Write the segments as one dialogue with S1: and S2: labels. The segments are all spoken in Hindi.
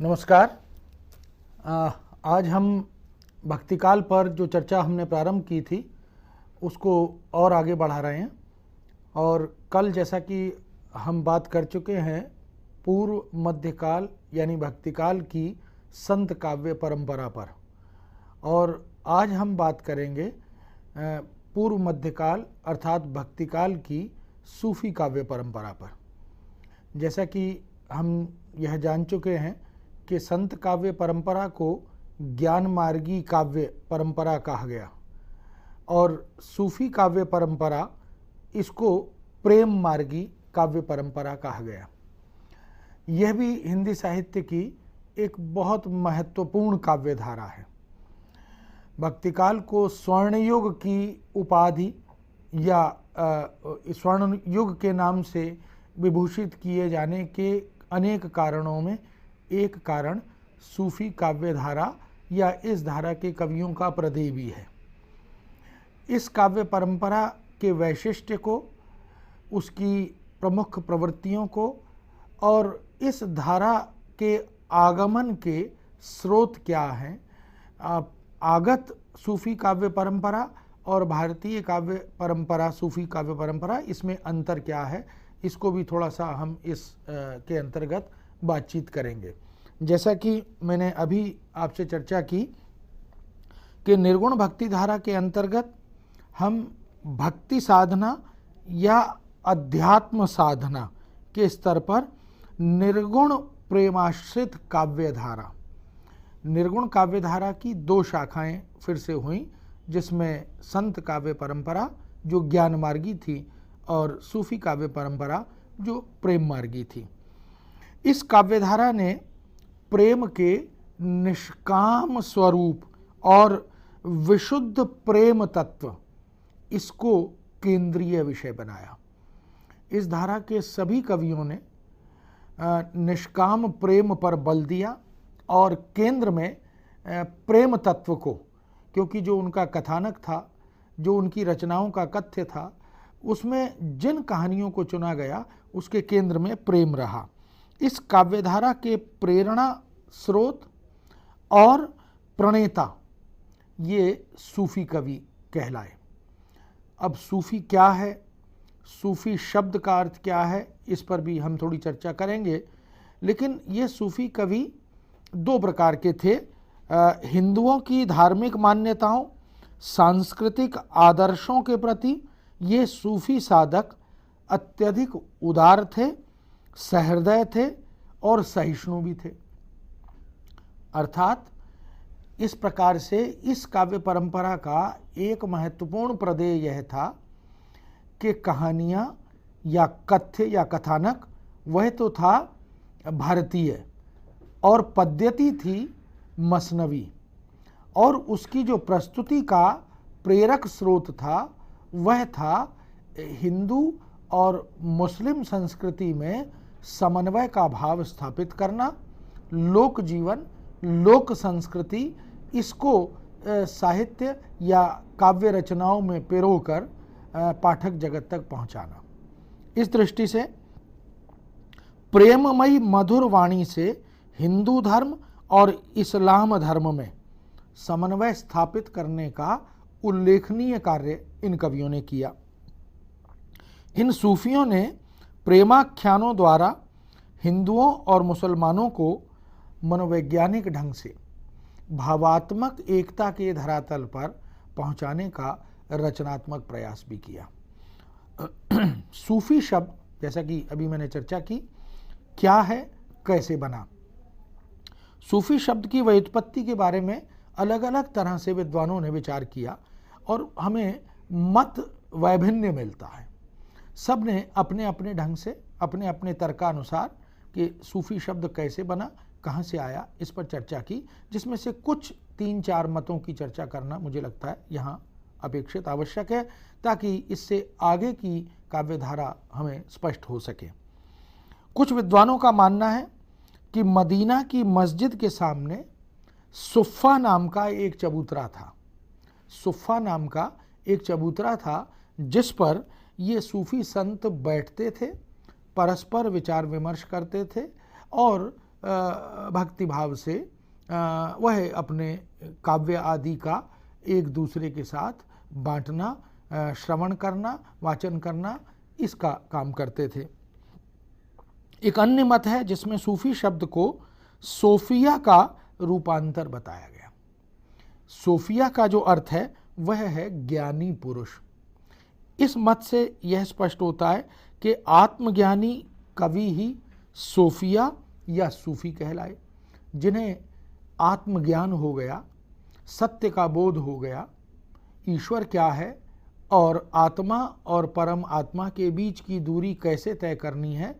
S1: नमस्कार। आज हम भक्तिकाल पर जो चर्चा हमने प्रारंभ की थी उसको और आगे बढ़ा रहे हैं। और कल जैसा कि हम बात कर चुके हैं पूर्व मध्यकाल यानी भक्तिकाल की संत काव्य परंपरा पर, और आज हम बात करेंगे पूर्व मध्यकाल अर्थात भक्तिकाल की सूफी काव्य परंपरा पर। जैसा कि हम यह जान चुके हैं कि संत काव्य परंपरा को ज्ञान मार्गी काव्य परंपरा कहा गया और सूफी काव्य परंपरा इसको प्रेम मार्गी काव्य परंपरा कहा गया। यह भी हिंदी साहित्य की एक बहुत महत्वपूर्ण काव्य धारा है। भक्तिकाल को स्वर्ण युग की उपाधि या स्वर्ण युग के नाम से विभूषित किए जाने के अनेक कारणों में एक कारण सूफी काव्य धारा या इस धारा के कवियों का प्रदेय भी है। इस काव्य परंपरा के वैशिष्ट्य को, उसकी प्रमुख प्रवृत्तियों को और इस धारा के आगमन के स्रोत क्या हैं, आगत सूफी काव्य परंपरा और भारतीय काव्य परंपरा सूफी काव्य परंपरा, इसमें अंतर क्या है, इसको भी थोड़ा सा हम इस के अंतर्गत बातचीत करेंगे। जैसा कि मैंने अभी आपसे चर्चा की कि निर्गुण भक्ति धारा के अंतर्गत हम भक्ति साधना या अध्यात्म साधना के स्तर पर निर्गुण प्रेमाश्रित काव्य धारा, निर्गुण काव्य धारा की दो शाखाएं फिर से हुई, जिसमें संत काव्य परंपरा जो ज्ञान मार्गी थी और सूफी काव्य परंपरा जो प्रेम मार्गी थी। इस काव्यधारा ने प्रेम के निष्काम स्वरूप और विशुद्ध प्रेम तत्व, इसको केंद्रीय विषय बनाया। इस धारा के सभी कवियों ने निष्काम प्रेम पर बल दिया और केंद्र में प्रेम तत्व को, क्योंकि जो उनका कथानक था, जो उनकी रचनाओं का कथ्य था, उसमें जिन कहानियों को चुना गया उसके केंद्र में प्रेम रहा। इस काव्यधारा के प्रेरणा स्रोत और प्रणेता ये सूफी कवि कहलाए। अब सूफी क्या है, सूफी शब्द का अर्थ क्या है, इस पर भी हम थोड़ी चर्चा करेंगे। लेकिन ये सूफी कवि दो प्रकार के थे। हिंदुओं की धार्मिक मान्यताओं, सांस्कृतिक आदर्शों के प्रति ये सूफी साधक अत्यधिक उदार थे, सहृदय थे और सहिष्णु भी थे। अर्थात इस प्रकार से इस काव्य परंपरा का एक महत्वपूर्ण प्रदेय यह था कि कहानियाँ या कथ्य या कथानक वह तो था भारतीय और पद्धति थी मसनवी, और उसकी जो प्रस्तुति का प्रेरक स्रोत था वह था हिंदू और मुस्लिम संस्कृति में समन्वय का भाव स्थापित करना, लोक जीवन, लोक संस्कृति, इसको साहित्य या काव्य रचनाओं में पिरोकर पाठक जगत तक पहुंचाना। इस दृष्टि से प्रेममयी मधुर वाणी से हिंदू धर्म और इस्लाम धर्म में समन्वय स्थापित करने का उल्लेखनीय कार्य इन कवियों ने किया। इन सूफियों ने प्रेमाख्यानों द्वारा हिंदुओं और मुसलमानों को मनोवैज्ञानिक ढंग से भावात्मक एकता के धरातल पर पहुंचाने का रचनात्मक प्रयास भी किया। सूफी शब्द, जैसा कि अभी मैंने चर्चा की, क्या है, कैसे बना। सूफी शब्द की व्युत्पत्ति के बारे में अलग अलग तरह से विद्वानों ने विचार किया और हमें मत वैभिन्न मिलता है। सब ने अपने अपने ढंग से, अपने अपने तर्कानुसार कि सूफी शब्द कैसे बना, कहाँ से आया, इस पर चर्चा की, जिसमें से कुछ 3-4 मतों की चर्चा करना मुझे लगता है यहाँ अपेक्षित आवश्यक है, ताकि इससे आगे की काव्यधारा हमें स्पष्ट हो सके। कुछ विद्वानों का मानना है कि मदीना की मस्जिद के सामने सुफ़ा नाम का एक चबूतरा था। सुफ़ा नाम का एक चबूतरा था जिस पर ये सूफ़ी संत बैठते थे, परस्पर विचार विमर्श करते थे और भक्तिभाव से वह अपने काव्य आदि का एक दूसरे के साथ बांटना, श्रवण करना, वाचन करना, इसका काम करते थे। एक अन्य मत है जिसमें सूफी शब्द को सोफिया का रूपांतर बताया गया। सोफिया का जो अर्थ है वह है ज्ञानी पुरुष। इस मत से यह स्पष्ट होता है कि आत्मज्ञानी कवि ही सोफिया या सूफी कहलाए, जिन्हें आत्मज्ञान हो गया, सत्य का बोध हो गया, ईश्वर क्या है और आत्मा और परम आत्मा के बीच की दूरी कैसे तय करनी है,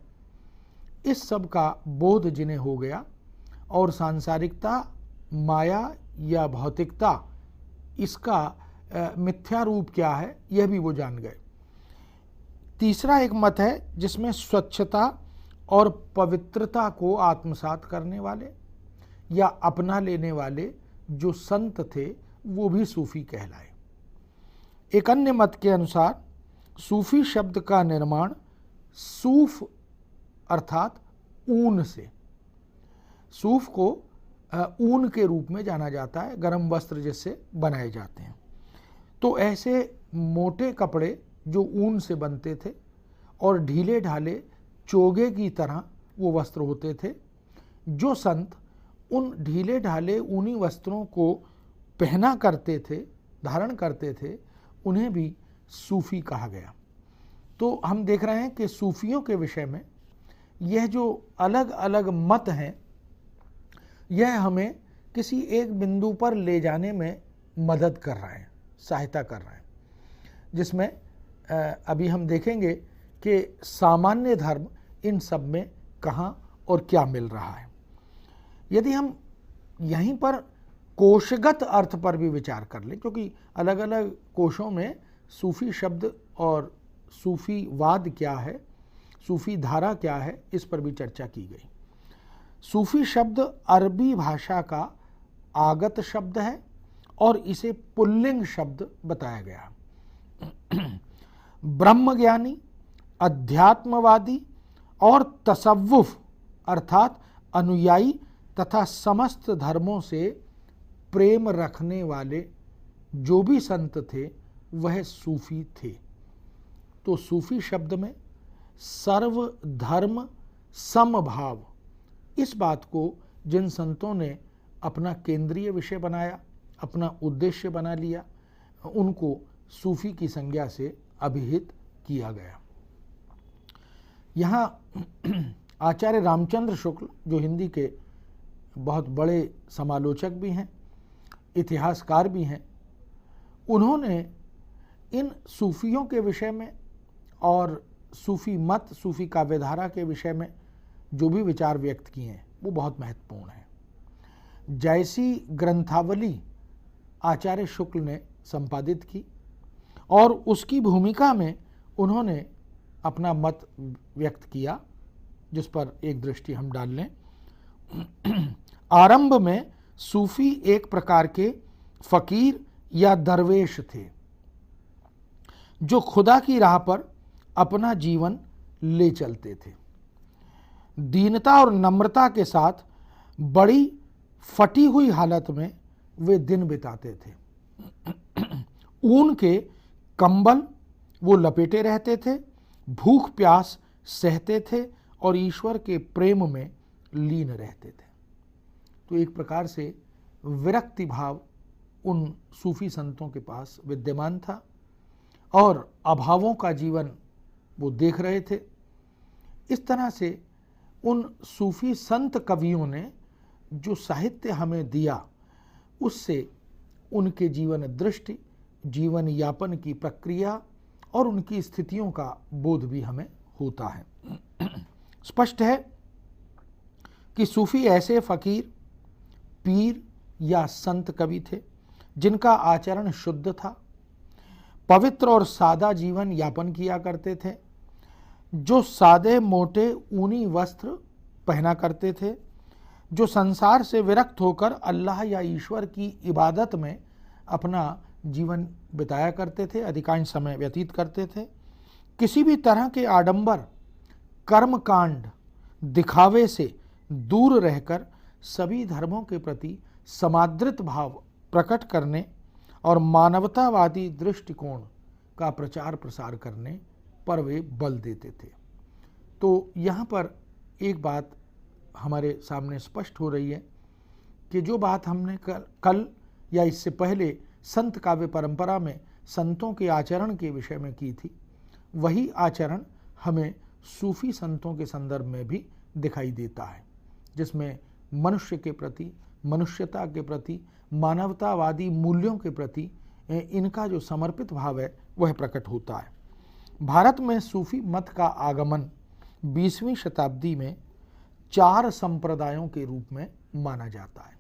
S1: इस सब का बोध जिन्हें हो गया और सांसारिकता, माया या भौतिकता, इसका मिथ्या रूप क्या है यह भी वो जान गए। तीसरा एक मत है जिसमें स्वच्छता और पवित्रता को आत्मसात करने वाले या अपना लेने वाले जो संत थे वो भी सूफी कहलाए। एक अन्य मत के अनुसार सूफी शब्द का निर्माण सूफ अर्थात ऊन से, सूफ को ऊन के रूप में जाना जाता है, गर्म वस्त्र जिससे बनाए जाते हैं। तो ऐसे मोटे कपड़े जो ऊन से बनते थे और ढीले ढाले चोगे की तरह वो वस्त्र होते थे, जो संत उन ढीले ढाले ऊनी वस्त्रों को पहना करते थे, धारण करते थे, उन्हें भी सूफी कहा गया। तो हम देख रहे हैं कि सूफियों के विषय में यह जो अलग अलग मत हैं, यह हमें किसी एक बिंदु पर ले जाने में मदद कर रहे हैं, सहायता कर रहे हैं, जिसमें अभी हम देखेंगे कि सामान्य धर्म इन सब में कहाँ और क्या मिल रहा है। यदि हम यहीं पर कोशगत अर्थ पर भी विचार कर लें, क्योंकि अलग अलग कोशों में सूफी शब्द और सूफीवाद क्या है, सूफी धारा क्या है, इस पर भी चर्चा की गई। सूफी शब्द अरबी भाषा का आगत शब्द है और इसे पुल्लिंग शब्द बताया गया। ब्रह्मज्ञानी, अध्यात्मवादी और तसव्वुफ अर्थात अनुयायी तथा समस्त धर्मों से प्रेम रखने वाले जो भी संत थे वह सूफी थे। तो सूफी शब्द में सर्व धर्म समभाव, इस बात को जिन संतों ने अपना केंद्रीय विषय बनाया, अपना उद्देश्य बना लिया, उनको सूफी की संज्ञा से अभिहित किया गया। यहाँ आचार्य रामचंद्र शुक्ल, जो हिंदी के बहुत बड़े समालोचक भी हैं, इतिहासकार भी हैं, उन्होंने इन सूफियों के विषय में और सूफी मत, सूफी काव्यधारा के विषय में जो भी विचार व्यक्त किए हैं वो बहुत महत्वपूर्ण है। जैसी ग्रंथावली आचार्य शुक्ल ने संपादित की और उसकी भूमिका में उन्होंने अपना मत व्यक्त किया, जिस पर एक दृष्टि हम डाल लें। आरंभ में सूफी एक प्रकार के फकीर या दरवेश थे जो खुदा की राह पर अपना जीवन ले चलते थे। दीनता और नम्रता के साथ बड़ी फटी हुई हालत में वे दिन बिताते थे। ऊन के कंबल वो लपेटे रहते थे, भूख प्यास सहते थे और ईश्वर के प्रेम में लीन रहते थे। तो एक प्रकार से विरक्ति भाव उन सूफी संतों के पास विद्यमान था और अभावों का जीवन वो देख रहे थे। इस तरह से उन सूफी संत कवियों ने जो साहित्य हमें दिया, उससे उनके जीवन दृष्टि, जीवन यापन की प्रक्रिया और उनकी स्थितियों का बोध भी हमें होता है। स्पष्ट है कि सूफ़ी ऐसे फ़कीर, पीर या संत कवि थे जिनका आचरण शुद्ध था, पवित्र और सादा जीवन यापन किया करते थे, जो सादे मोटे ऊनी वस्त्र पहना करते थे, जो संसार से विरक्त होकर अल्लाह या ईश्वर की इबादत में अपना जीवन बिताया करते थे, अधिकांश समय व्यतीत करते थे, किसी भी तरह के आडंबर, कर्मकांड, दिखावे से दूर रहकर सभी धर्मों के प्रति समादृत भाव प्रकट करने और मानवतावादी दृष्टिकोण का प्रचार प्रसार करने पर वे बल देते थे। तो यहाँ पर एक बात हमारे सामने स्पष्ट हो रही है कि जो बात हमने कल या इससे पहले संत काव्य परंपरा में संतों के आचरण के विषय में की थी, वही आचरण हमें सूफी संतों के संदर्भ में भी दिखाई देता है, जिसमें मनुष्य के प्रति, मनुष्यता के प्रति, मानवतावादी मूल्यों के प्रति इनका जो समर्पित भाव है वह प्रकट होता है। भारत में सूफी मत का आगमन 20वीं शताब्दी में 4 संप्रदायों के रूप में माना जाता है।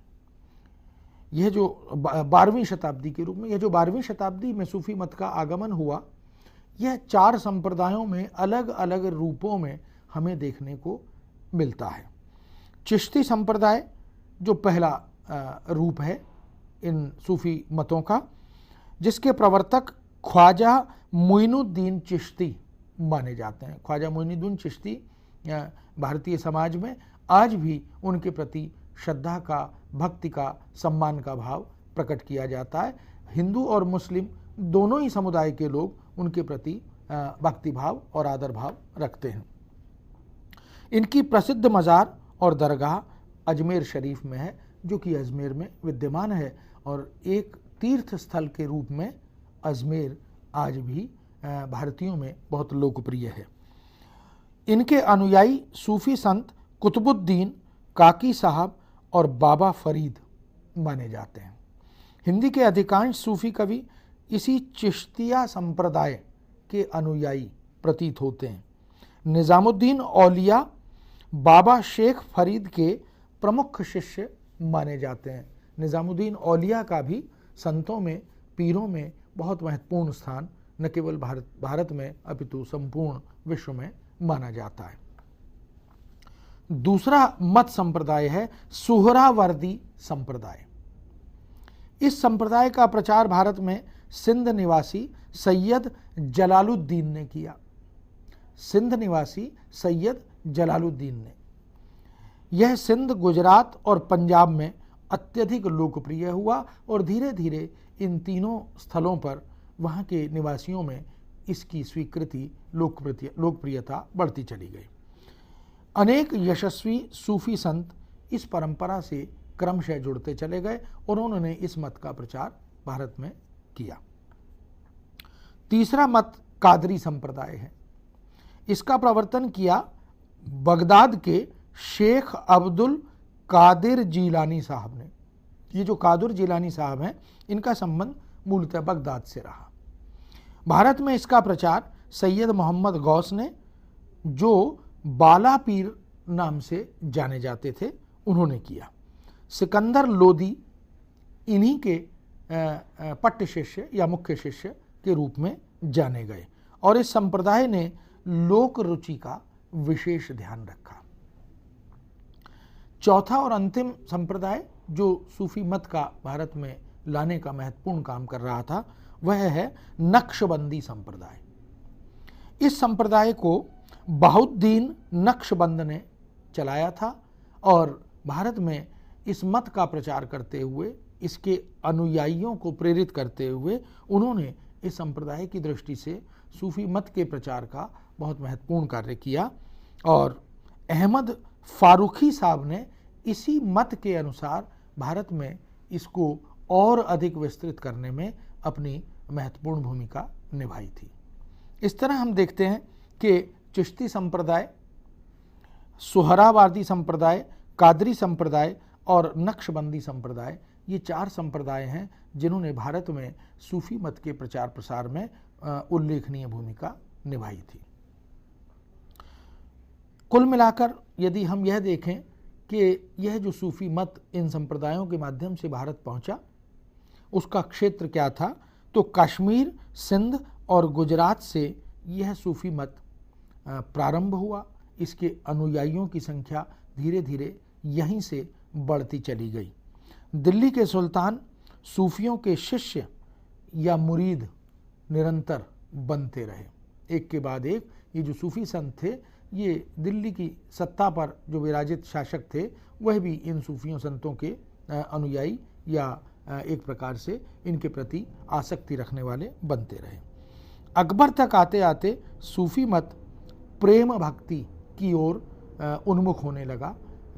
S1: यह जो 12वीं शताब्दी के रूप में, यह जो 12वीं शताब्दी में सूफी मत का आगमन हुआ, यह 4 संप्रदायों में अलग अलग रूपों में हमें देखने को मिलता है। चिश्ती संप्रदाय जो पहला रूप है इन सूफी मतों का, जिसके प्रवर्तक ख्वाजा मोइनुद्दीन चिश्ती माने जाते हैं। ख्वाजा मोइनुद्दीन चिश्ती भारतीय समाज में आज भी उनके प्रति श्रद्धा का, भक्ति का, सम्मान का भाव प्रकट किया जाता है। हिंदू और मुस्लिम दोनों ही समुदाय के लोग उनके प्रति भक्ति भाव और आदर भाव रखते हैं। इनकी प्रसिद्ध मज़ार और दरगाह अजमेर शरीफ में है, जो कि अजमेर में विद्यमान है, और एक तीर्थ स्थल के रूप में अजमेर आज भी भारतीयों में बहुत लोकप्रिय है। इनके अनुयायी सूफी संत कुतुबुद्दीन, काकी साहब और बाबा फरीद माने जाते हैं। हिंदी के अधिकांश सूफी कवि इसी चिश्तिया संप्रदाय के अनुयायी प्रतीत होते हैं। निज़ामुद्दीन औलिया बाबा शेख फरीद के प्रमुख शिष्य माने जाते हैं। निज़ामुद्दीन औलिया का भी संतों में, पीरों में बहुत महत्वपूर्ण स्थान न केवल भारत में अपितु संपूर्ण विश्व में माना जाता है। दूसरा मत संप्रदाय है सुहरावर्दी संप्रदाय। इस संप्रदाय का प्रचार भारत में सिंध निवासी सैयद जलालुद्दीन ने किया। सिंध निवासी सैयद जलालुद्दीन ने यह सिंध, गुजरात और पंजाब में अत्यधिक लोकप्रिय हुआ और धीरे धीरे इन तीनों स्थलों पर वहाँ के निवासियों में इसकी स्वीकृति, लोकप्रियता बढ़ती चली गई। अनेक यशस्वी सूफी संत इस परंपरा से क्रमशः जुड़ते चले गए और उन्होंने इस मत का प्रचार भारत में किया। तीसरा मत कादरी संप्रदाय है। इसका प्रवर्तन किया बगदाद के शेख अब्दुल कादिर जीलानी साहब ने। ये जो कादिर जीलानी साहब हैं, इनका संबंध मूलतः बगदाद से रहा। भारत में इसका प्रचार सैयद मोहम्मद गौस ने, जो बाला पीर नाम से जाने जाते थे, उन्होंने किया। सिकंदर लोदी इन्हीं के पट्ट शिष्य या मुख्य शिष्य के रूप में जाने गए और इस संप्रदाय ने लोक रुचि का विशेष ध्यान रखा। चौथा और अंतिम संप्रदाय जो सूफी मत का भारत में लाने का महत्वपूर्ण काम कर रहा था, वह है नक्शबंदी संप्रदाय। इस संप्रदाय को बहाउद्दीन नक्शबंद ने चलाया था और भारत में इस मत का प्रचार करते हुए, इसके अनुयायियों को प्रेरित करते हुए उन्होंने इस संप्रदाय की दृष्टि से सूफी मत के प्रचार का बहुत महत्वपूर्ण कार्य किया और अहमद फारूकी साहब ने इसी मत के अनुसार भारत में इसको और अधिक विस्तृत करने में अपनी महत्वपूर्ण भूमिका निभाई थी। इस तरह हम देखते हैं कि चिश्ती संप्रदाय, सुहरावादी संप्रदाय, कादरी संप्रदाय और नक्शबंदी संप्रदाय, ये 4 संप्रदाय हैं जिन्होंने भारत में सूफी मत के प्रचार प्रसार में उल्लेखनीय भूमिका निभाई थी। कुल मिलाकर यदि हम यह देखें कि यह जो सूफी मत इन संप्रदायों के माध्यम से भारत पहुंचा, उसका क्षेत्र क्या था, तो कश्मीर, सिंध और गुजरात से यह सूफी मत प्रारंभ हुआ। इसके अनुयायियों की संख्या धीरे धीरे यहीं से बढ़ती चली गई। दिल्ली के सुल्तान सूफियों के शिष्य या मुरीद निरंतर बनते रहे, एक के बाद एक। ये जो सूफी संत थे, ये दिल्ली की सत्ता पर जो विराजित शासक थे, वह भी इन सूफियों संतों के अनुयायी या एक प्रकार से इनके प्रति आसक्ति रखने वाले बनते रहे। अकबर तक आते आते सूफी मत प्रेम भक्ति की ओर उन्मुख होने लगा,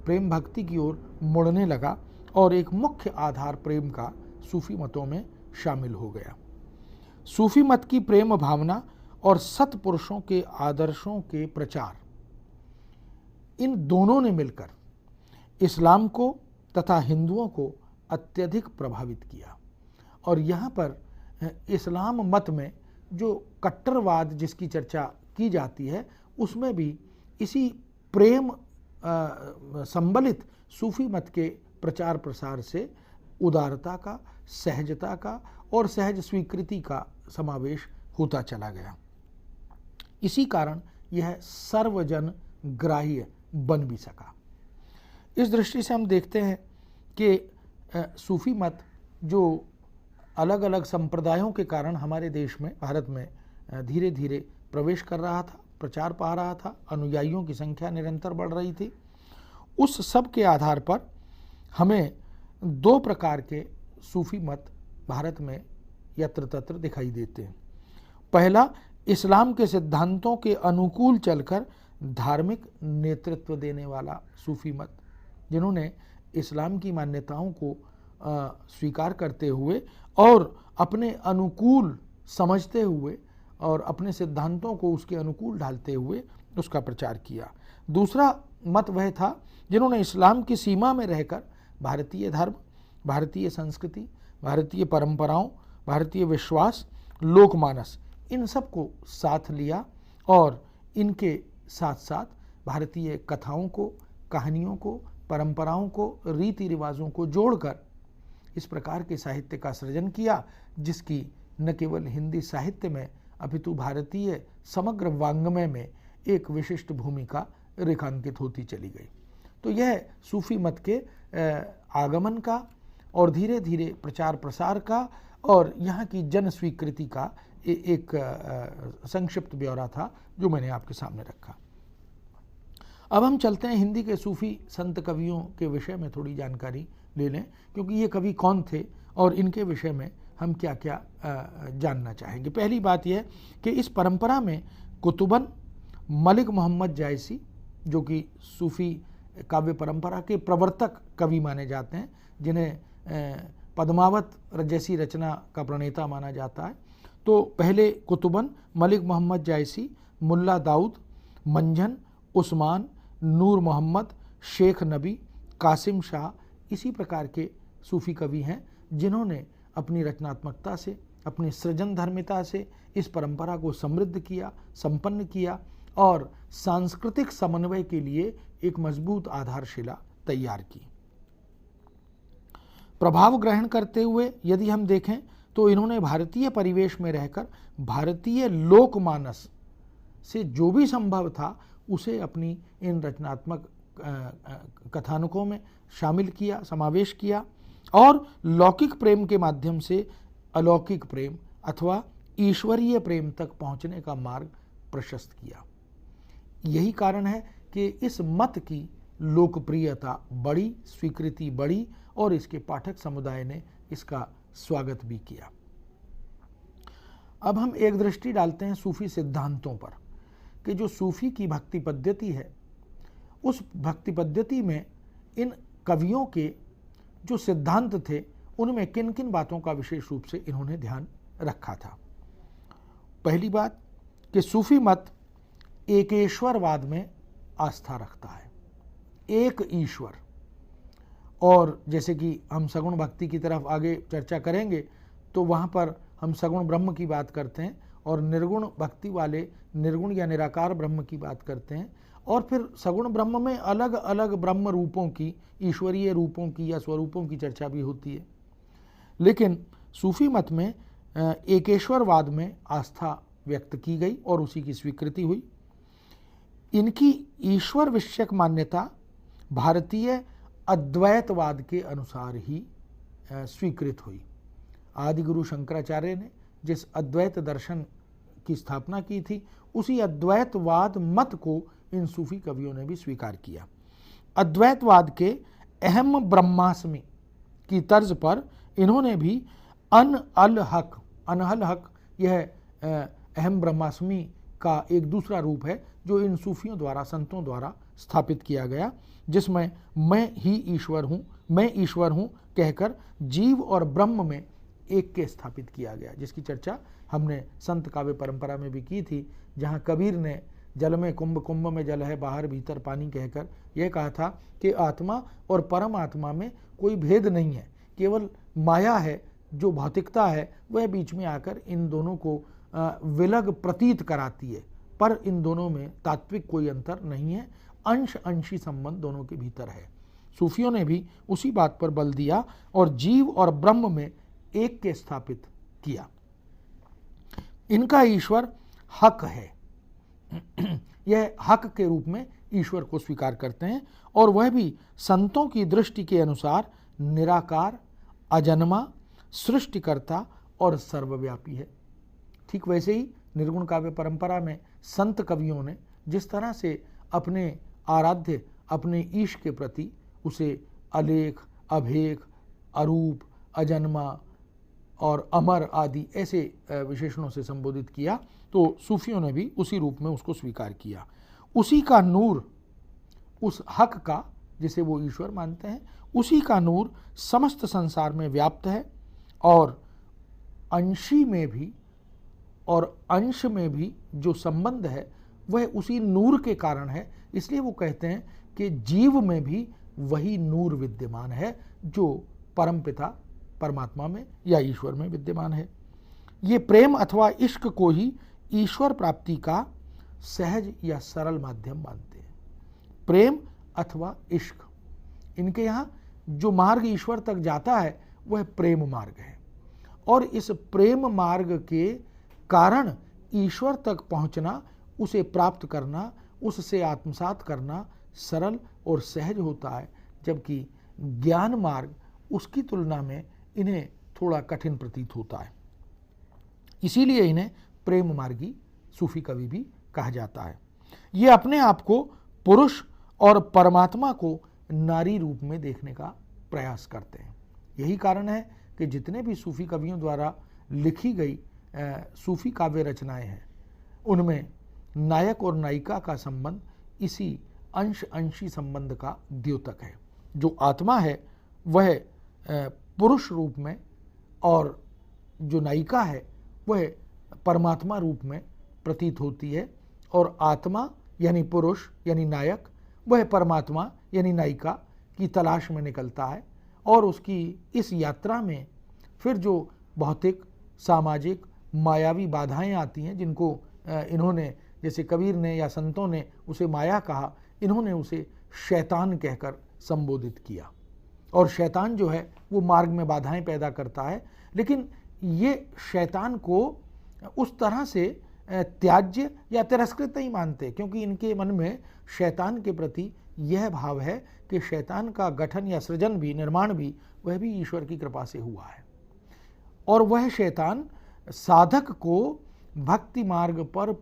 S1: प्रेम भक्ति की ओर मुड़ने लगा और एक मुख्य आधार प्रेम का सूफी मतों में शामिल हो गया। सूफी मत की प्रेम भावना और सत्पुरुषों के आदर्शों के प्रचार, इन दोनों ने मिलकर इस्लाम को तथा हिंदुओं को अत्यधिक प्रभावित किया। और यहाँ पर इस्लाम मत में जो कट्टरवाद जिसकी चर्चा की जाती है, उसमें भी इसी प्रेम संबलित सूफी मत के प्रचार प्रसार से उदारता का, सहजता का और सहज स्वीकृति का समावेश होता चला गया। इसी कारण यह सर्वजन ग्राह्य बन भी सका। इस दृष्टि से हम देखते हैं कि सूफी मत जो अलग अलग संप्रदायों के कारण हमारे देश में, भारत में धीरे धीरे प्रवेश कर रहा था, प्रचार पा रहा था, अनुयायियों की संख्या निरंतर बढ़ रही थी, उस सब के आधार पर हमें दो प्रकार के सूफी मत भारत में यत्र तत्र दिखाई देते हैं। पहला, इस्लाम के सिद्धांतों के अनुकूल चलकर धार्मिक नेतृत्व देने वाला सूफी मत, जिन्होंने इस्लाम की मान्यताओं को स्वीकार करते हुए और अपने अनुकूल समझते हुए और अपने सिद्धांतों को उसके अनुकूल ढालते हुए उसका प्रचार किया। दूसरा मत वह था जिन्होंने इस्लाम की सीमा में रहकर भारतीय धर्म, भारतीय संस्कृति, भारतीय परंपराओं, भारतीय विश्वास, लोकमानस, इन सब को साथ लिया और इनके साथ साथ भारतीय कथाओं को, कहानियों को, परंपराओं को, रीति रिवाजों को जोड़कर इस प्रकार के साहित्य का सृजन किया, जिसकी न केवल हिंदी साहित्य में अपितु भारतीय समग्र वाङ्मय में एक विशिष्ट भूमिका रेखांकित होती चली गई। तो यह सूफी मत के आगमन का और धीरे धीरे प्रचार प्रसार का और यहाँ की जन स्वीकृति का एक संक्षिप्त ब्यौरा था जो मैंने आपके सामने रखा। अब हम चलते हैं हिंदी के सूफी संत कवियों के विषय में थोड़ी जानकारी ले लें, क्योंकि ये कवि कौन थे और इनके विषय में हम क्या क्या जानना चाहेंगे। पहली बात यह कि इस परंपरा में कुतुबन, मलिक मोहम्मद जायसी, जो कि सूफी काव्य परंपरा के प्रवर्तक कवि माने जाते हैं, जिन्हें पद्मावत जैसी रचना का प्रणेता माना जाता है, तो पहले कुतुबन, मलिक मोहम्मद जायसी, मुल्ला दाऊद, मंझन, उस्मान, नूर मोहम्मद, शेख नबी, कासिम शाह, इसी प्रकार के सूफी कवि हैं जिन्होंने अपनी रचनात्मकता से, अपनी सृजन धर्मिता से इस परंपरा को समृद्ध किया, संपन्न किया और सांस्कृतिक समन्वय के लिए एक मजबूत आधारशिला तैयार की। प्रभाव ग्रहण करते हुए यदि हम देखें तो इन्होंने भारतीय परिवेश में रहकर भारतीय लोकमानस से जो भी संभव था उसे अपनी इन रचनात्मक कथानकों में शामिल किया, समावेश किया और लौकिक प्रेम के माध्यम से अलौकिक प्रेम अथवा ईश्वरीय प्रेम तक पहुंचने का मार्ग प्रशस्त किया। यही कारण है कि इस मत की लोकप्रियता बढ़ी, स्वीकृति बढ़ी और इसके पाठक समुदाय ने इसका स्वागत भी किया। अब हम एक दृष्टि डालते हैं सूफी सिद्धांतों पर कि जो सूफी की भक्ति पद्धति है, उस भक्ति पद्धति में इन कवियों के जो सिद्धांत थे उनमें किन किन बातों का विशेष रूप से इन्होंने ध्यान रखा था। पहली बात कि सूफी मत एकेश्वरवाद में आस्था रखता है, एक ईश्वर। और जैसे कि हम सगुण भक्ति की तरफ आगे चर्चा करेंगे तो वहाँ पर हम सगुण ब्रह्म की बात करते हैं और निर्गुण भक्ति वाले निर्गुण या निराकार ब्रह्म की बात करते हैं और फिर सगुण ब्रह्म में अलग अलग ब्रह्म रूपों की, ईश्वरीय रूपों की या स्वरूपों की चर्चा भी होती है। लेकिन सूफी मत में एकेश्वरवाद में आस्था व्यक्त की गई और उसी की स्वीकृति हुई। इनकी ईश्वर विषयक मान्यता भारतीय अद्वैतवाद के अनुसार ही स्वीकृत हुई। आदि गुरु शंकराचार्य ने जिस अद्वैत दर्शन की स्थापना की थी, उसी अद्वैतवाद मत को इन सूफी कवियों ने भी स्वीकार किया। अद्वैतवाद के अहम ब्रह्मास्मि की तर्ज पर इन्होंने भी अनहल हक, यह अहम ब्रह्मास्मि का एक दूसरा रूप है जो इन सूफियों द्वारा, संतों द्वारा स्थापित किया गया, जिसमें मैं ही ईश्वर हूँ, मैं ईश्वर हूँ कहकर जीव और ब्रह्म में एक के स्थापित किया गया, जिसकी चर्चा हमने संत काव्य परंपरा में भी की थी, जहाँ कबीर ने जल में कुंभ, कुंभ में जल है, बाहर भीतर पानी कहकर यह कहा था कि आत्मा और परमात्मा में कोई भेद नहीं है, केवल माया है, जो भौतिकता है वह बीच में आकर इन दोनों को विलग प्रतीत कराती है, पर इन दोनों में तात्विक कोई अंतर नहीं है, अंश अंशी संबंध दोनों के भीतर है। सूफियों ने भी उसी बात पर बल दिया और जीव और ब्रह्म में एक के स्थापित किया। इनका ईश्वर हक है, यह हक के रूप में ईश्वर को स्वीकार करते हैं और वह भी संतों की दृष्टि के अनुसार निराकार, अजन्मा, सृष्टिकर्ता और सर्वव्यापी है। ठीक वैसे ही निर्गुण काव्य परंपरा में संत कवियों ने जिस तरह से अपने आराध्य, अपने ईश के प्रति उसे अलेख, अभेख, अरूप, अजन्मा और अमर आदि ऐसे विशेषणों से संबोधित किया, तो सूफियों ने भी उसी रूप में उसको स्वीकार किया। उसी का नूर, उस हक का जिसे वो ईश्वर मानते हैं, उसी का नूर समस्त संसार में व्याप्त है और अंशी में भी और अंश में भी जो संबंध है वह उसी नूर के कारण है। इसलिए वो कहते हैं कि जीव में भी वही नूर विद्यमान है जो परमपिता परमात्मा में या ईश्वर में विद्यमान है। ये प्रेम अथवा इश्क को ही ईश्वर प्राप्ति का सहज या सरल माध्यम मानते हैं। प्रेम अथवा इश्क, इनके यहाँ जो मार्ग ईश्वर तक जाता है वह प्रेम मार्ग है और इस प्रेम मार्ग के कारण ईश्वर तक पहुँचना, उसे प्राप्त करना, उससे आत्मसात करना सरल और सहज होता है, जबकि ज्ञान मार्ग उसकी तुलना में इन्हें थोड़ा कठिन प्रतीत होता है। इसीलिए इन्हें प्रेम मार्गी सूफी कवि भी कहा जाता है। ये अपने आप को पुरुष और परमात्मा को नारी रूप में देखने का प्रयास करते हैं। यही कारण है कि जितने भी सूफी कवियों द्वारा लिखी गई सूफी काव्य रचनाएं हैं, उनमें नायक और नायिका का संबंध इसी अंश अंशी संबंध का द्योतक है। जो आत्मा है वह पुरुष रूप में और जो नायिका है वह परमात्मा रूप में प्रतीत होती है और आत्मा यानी पुरुष यानी नायक वह परमात्मा यानी नायिका की तलाश में निकलता है और उसकी इस यात्रा में फिर जो भौतिक, सामाजिक, मायावी बाधाएं आती हैं, जिनको इन्होंने, जैसे कबीर ने या संतों ने उसे माया कहा, इन्होंने उसे शैतान कहकर संबोधित किया। और शैतान जो है वो मार्ग में बाधाएं पैदा करता है, लेकिन ये शैतान को उस तरह से त्याज्य या तिरस्कृत नहीं मानते, क्योंकि इनके मन में शैतान के प्रति यह भाव है कि शैतान का गठन या सृजन भी, निर्माण भी, वह भी ईश्वर की कृपा से हुआ है और वह शैतान साधक को भक्ति मार्ग पर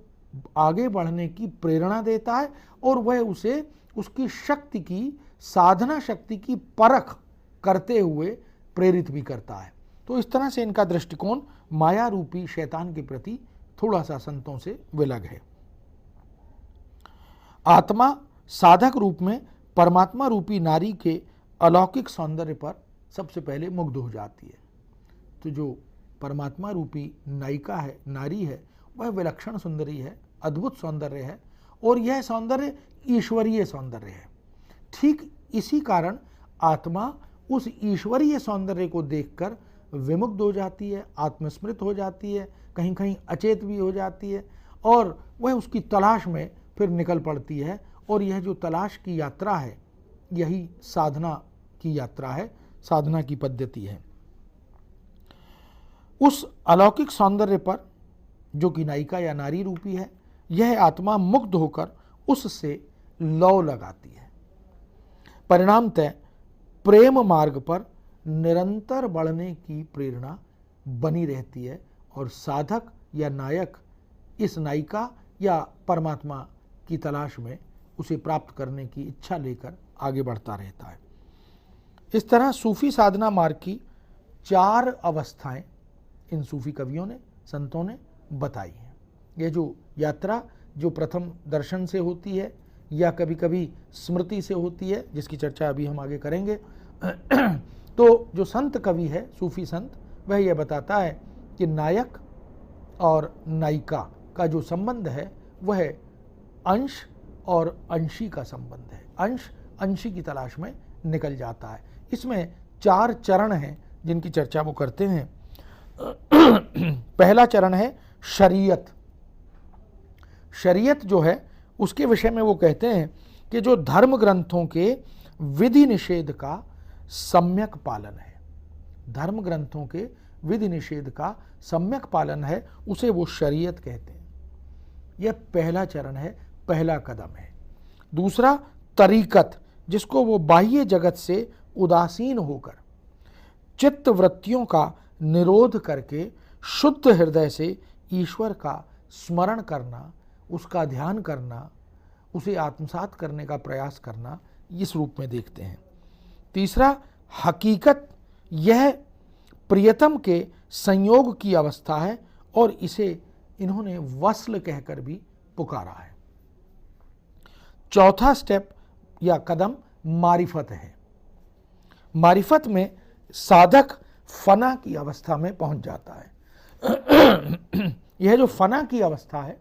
S1: आगे बढ़ने की प्रेरणा देता है और वह उसे उसकी शक्ति की, साधना शक्ति की परख करते हुए प्रेरित भी करता है। तो इस तरह से इनका दृष्टिकोण माया रूपी शैतान के प्रति थोड़ा सा संतों से विलग है। आत्मा साधक रूप में परमात्मा रूपी नारी के अलौकिक सौंदर्य पर सबसे पहले मुग्ध हो जाती है। तो जो परमात्मा रूपी नायिका है, नारी है, वह विलक्षण सुंदरी है, अद्भुत सौंदर्य है और यह सौंदर्य ईश्वरीय सौंदर्य है। ठीक इसी कारण आत्मा उस ईश्वरीय सौंदर्य को देखकर विमुग्ध हो जाती है, आत्मस्मृत हो जाती है, कहीं कहीं अचेत भी हो जाती है और वह उसकी तलाश में फिर निकल पड़ती है और यह जो तलाश की यात्रा है यही साधना की यात्रा है, साधना की पद्धति है। उस अलौकिक सौंदर्य पर जो कि नायिका या नारी रूपी है, यह आत्मा मुग्ध होकर उससे लौ लगाती है। परिणामतः प्रेम मार्ग पर निरंतर बढ़ने की प्रेरणा बनी रहती है और साधक या नायक इस नायिका या परमात्मा की तलाश में उसे प्राप्त करने की इच्छा लेकर आगे बढ़ता रहता है। इस तरह सूफी साधना मार्ग की 4 अवस्थाएं इन सूफी कवियों ने, संतों ने बताई हैं। यह जो यात्रा जो प्रथम दर्शन से होती है या कभी कभी स्मृति से होती है, जिसकी चर्चा अभी हम आगे करेंगे, तो जो संत कवि है, सूफी संत, वह यह बताता है कि नायक और नायिका का जो संबंध है वह अंश और अंशी का संबंध है। अंश अंशी की तलाश में निकल जाता है। इसमें 4 चरण हैं जिनकी चर्चा वो करते हैं। पहला चरण है शरीयत। शरीयत जो है उसके विषय में वो कहते हैं कि जो धर्म ग्रंथों के विधि निषेध का सम्यक पालन है, धर्म ग्रंथों के विधि निषेध का सम्यक पालन है, उसे वो शरीयत कहते हैं। यह पहला चरण है, पहला कदम है। दूसरा तरीकत, जिसको वो बाह्य जगत से उदासीन होकर चित्त वृत्तियों का निरोध करके शुद्ध हृदय से ईश्वर का स्मरण करना, उसका ध्यान करना, उसे आत्मसात करने का प्रयास करना, इस रूप में देखते हैं। तीसरा हकीकत, यह प्रियतम के संयोग की अवस्था है और इसे इन्होंने वस्ल कहकर भी पुकारा है। चौथा स्टेप या कदम मारिफत है। मारिफत में साधक फना की अवस्था में पहुंच जाता है। यह जो फना की अवस्था है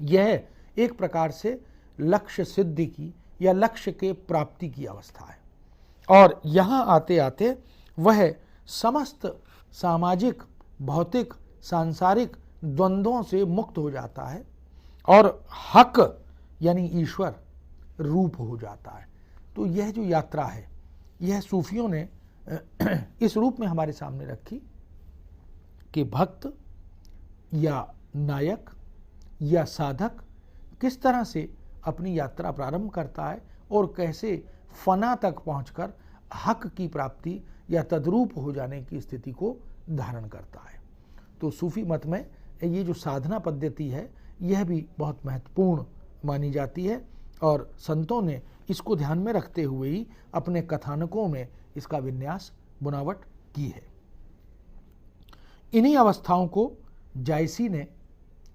S1: यह एक प्रकार से लक्ष्य सिद्धि की या लक्ष्य के प्राप्ति की अवस्था है और यहाँ आते आते वह समस्त सामाजिक, भौतिक, सांसारिक द्वंद्वों से मुक्त हो जाता है और हक यानी ईश्वर रूप हो जाता है। तो यह जो यात्रा है यह सूफियों ने इस रूप में हमारे सामने रखी कि भक्त या नायक या साधक किस तरह से अपनी यात्रा प्रारंभ करता है और कैसे फना तक पहुंचकर हक की प्राप्ति या तद्रूप हो जाने की स्थिति को धारण करता है। तो सूफी मत में ये जो साधना पद्धति है यह भी बहुत महत्वपूर्ण मानी जाती है और संतों ने इसको ध्यान में रखते हुए ही अपने कथानकों में इसका विन्यास, बुनावट की है। इन्हीं अवस्थाओं को जायसी ने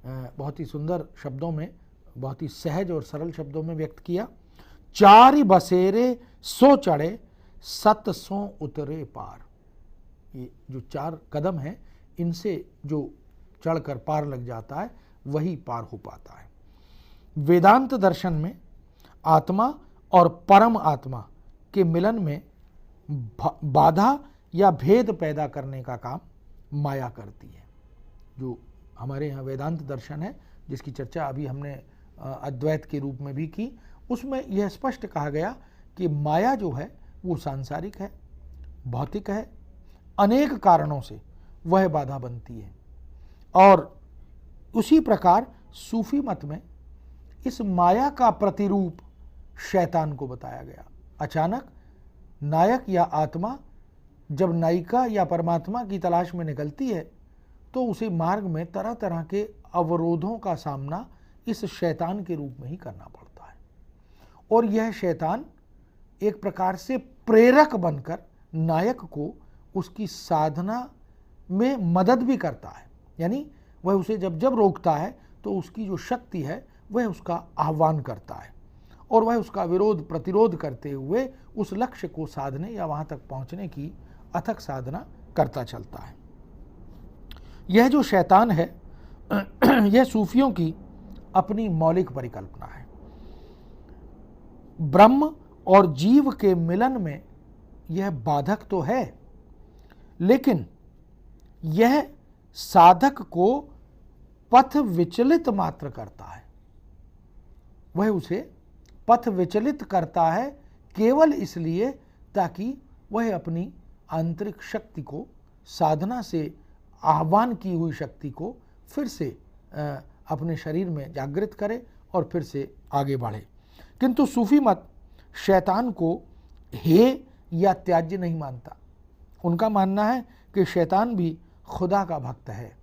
S1: बहुत ही सुंदर शब्दों में, बहुत ही सहज और सरल शब्दों में व्यक्त किया। 4 बसेरे सो चढ़े, 7 सो उतरे पार। ये जो 4 कदम हैं इनसे जो चढ़कर पार लग जाता है वही पार हो पाता है। वेदांत दर्शन में आत्मा और परम आत्मा के मिलन में बाधा या भेद पैदा करने का काम माया करती है। जो हमारे यहाँ वेदांत दर्शन है जिसकी चर्चा अभी हमने अद्वैत के रूप में भी की, उसमें यह स्पष्ट कहा गया कि माया जो है वो सांसारिक है, भौतिक है, अनेक कारणों से वह बाधा बनती है। और उसी प्रकार सूफी मत में इस माया का प्रतिरूप शैतान को बताया गया। अचानक नायक या आत्मा जब नायिका या परमात्मा की तलाश में निकलती है तो उसे मार्ग में तरह तरह के अवरोधों का सामना इस शैतान के रूप में ही करना पड़ता है और यह शैतान एक प्रकार से प्रेरक बनकर नायक को उसकी साधना में मदद भी करता है। यानी वह उसे जब जब रोकता है तो उसकी जो शक्ति है वह उसका आह्वान करता है और वह उसका विरोध प्रतिरोध करते हुए उस लक्ष्य को साधने या वहाँ तक पहुँचने की अथक साधना करता चलता है। यह जो शैतान है यह सूफियों की अपनी मौलिक परिकल्पना है। ब्रह्म और जीव के मिलन में यह बाधक तो है, लेकिन यह साधक को पथ विचलित मात्र करता है। वह उसे पथ विचलित करता है केवल इसलिए ताकि वह अपनी आंतरिक शक्ति को, साधना से आह्वान की हुई शक्ति को फिर से अपने शरीर में जागृत करे और फिर से आगे बढ़े। किंतु सूफी मत शैतान को हे या त्याज्य नहीं मानता। उनका मानना है कि शैतान भी खुदा का भक्त है,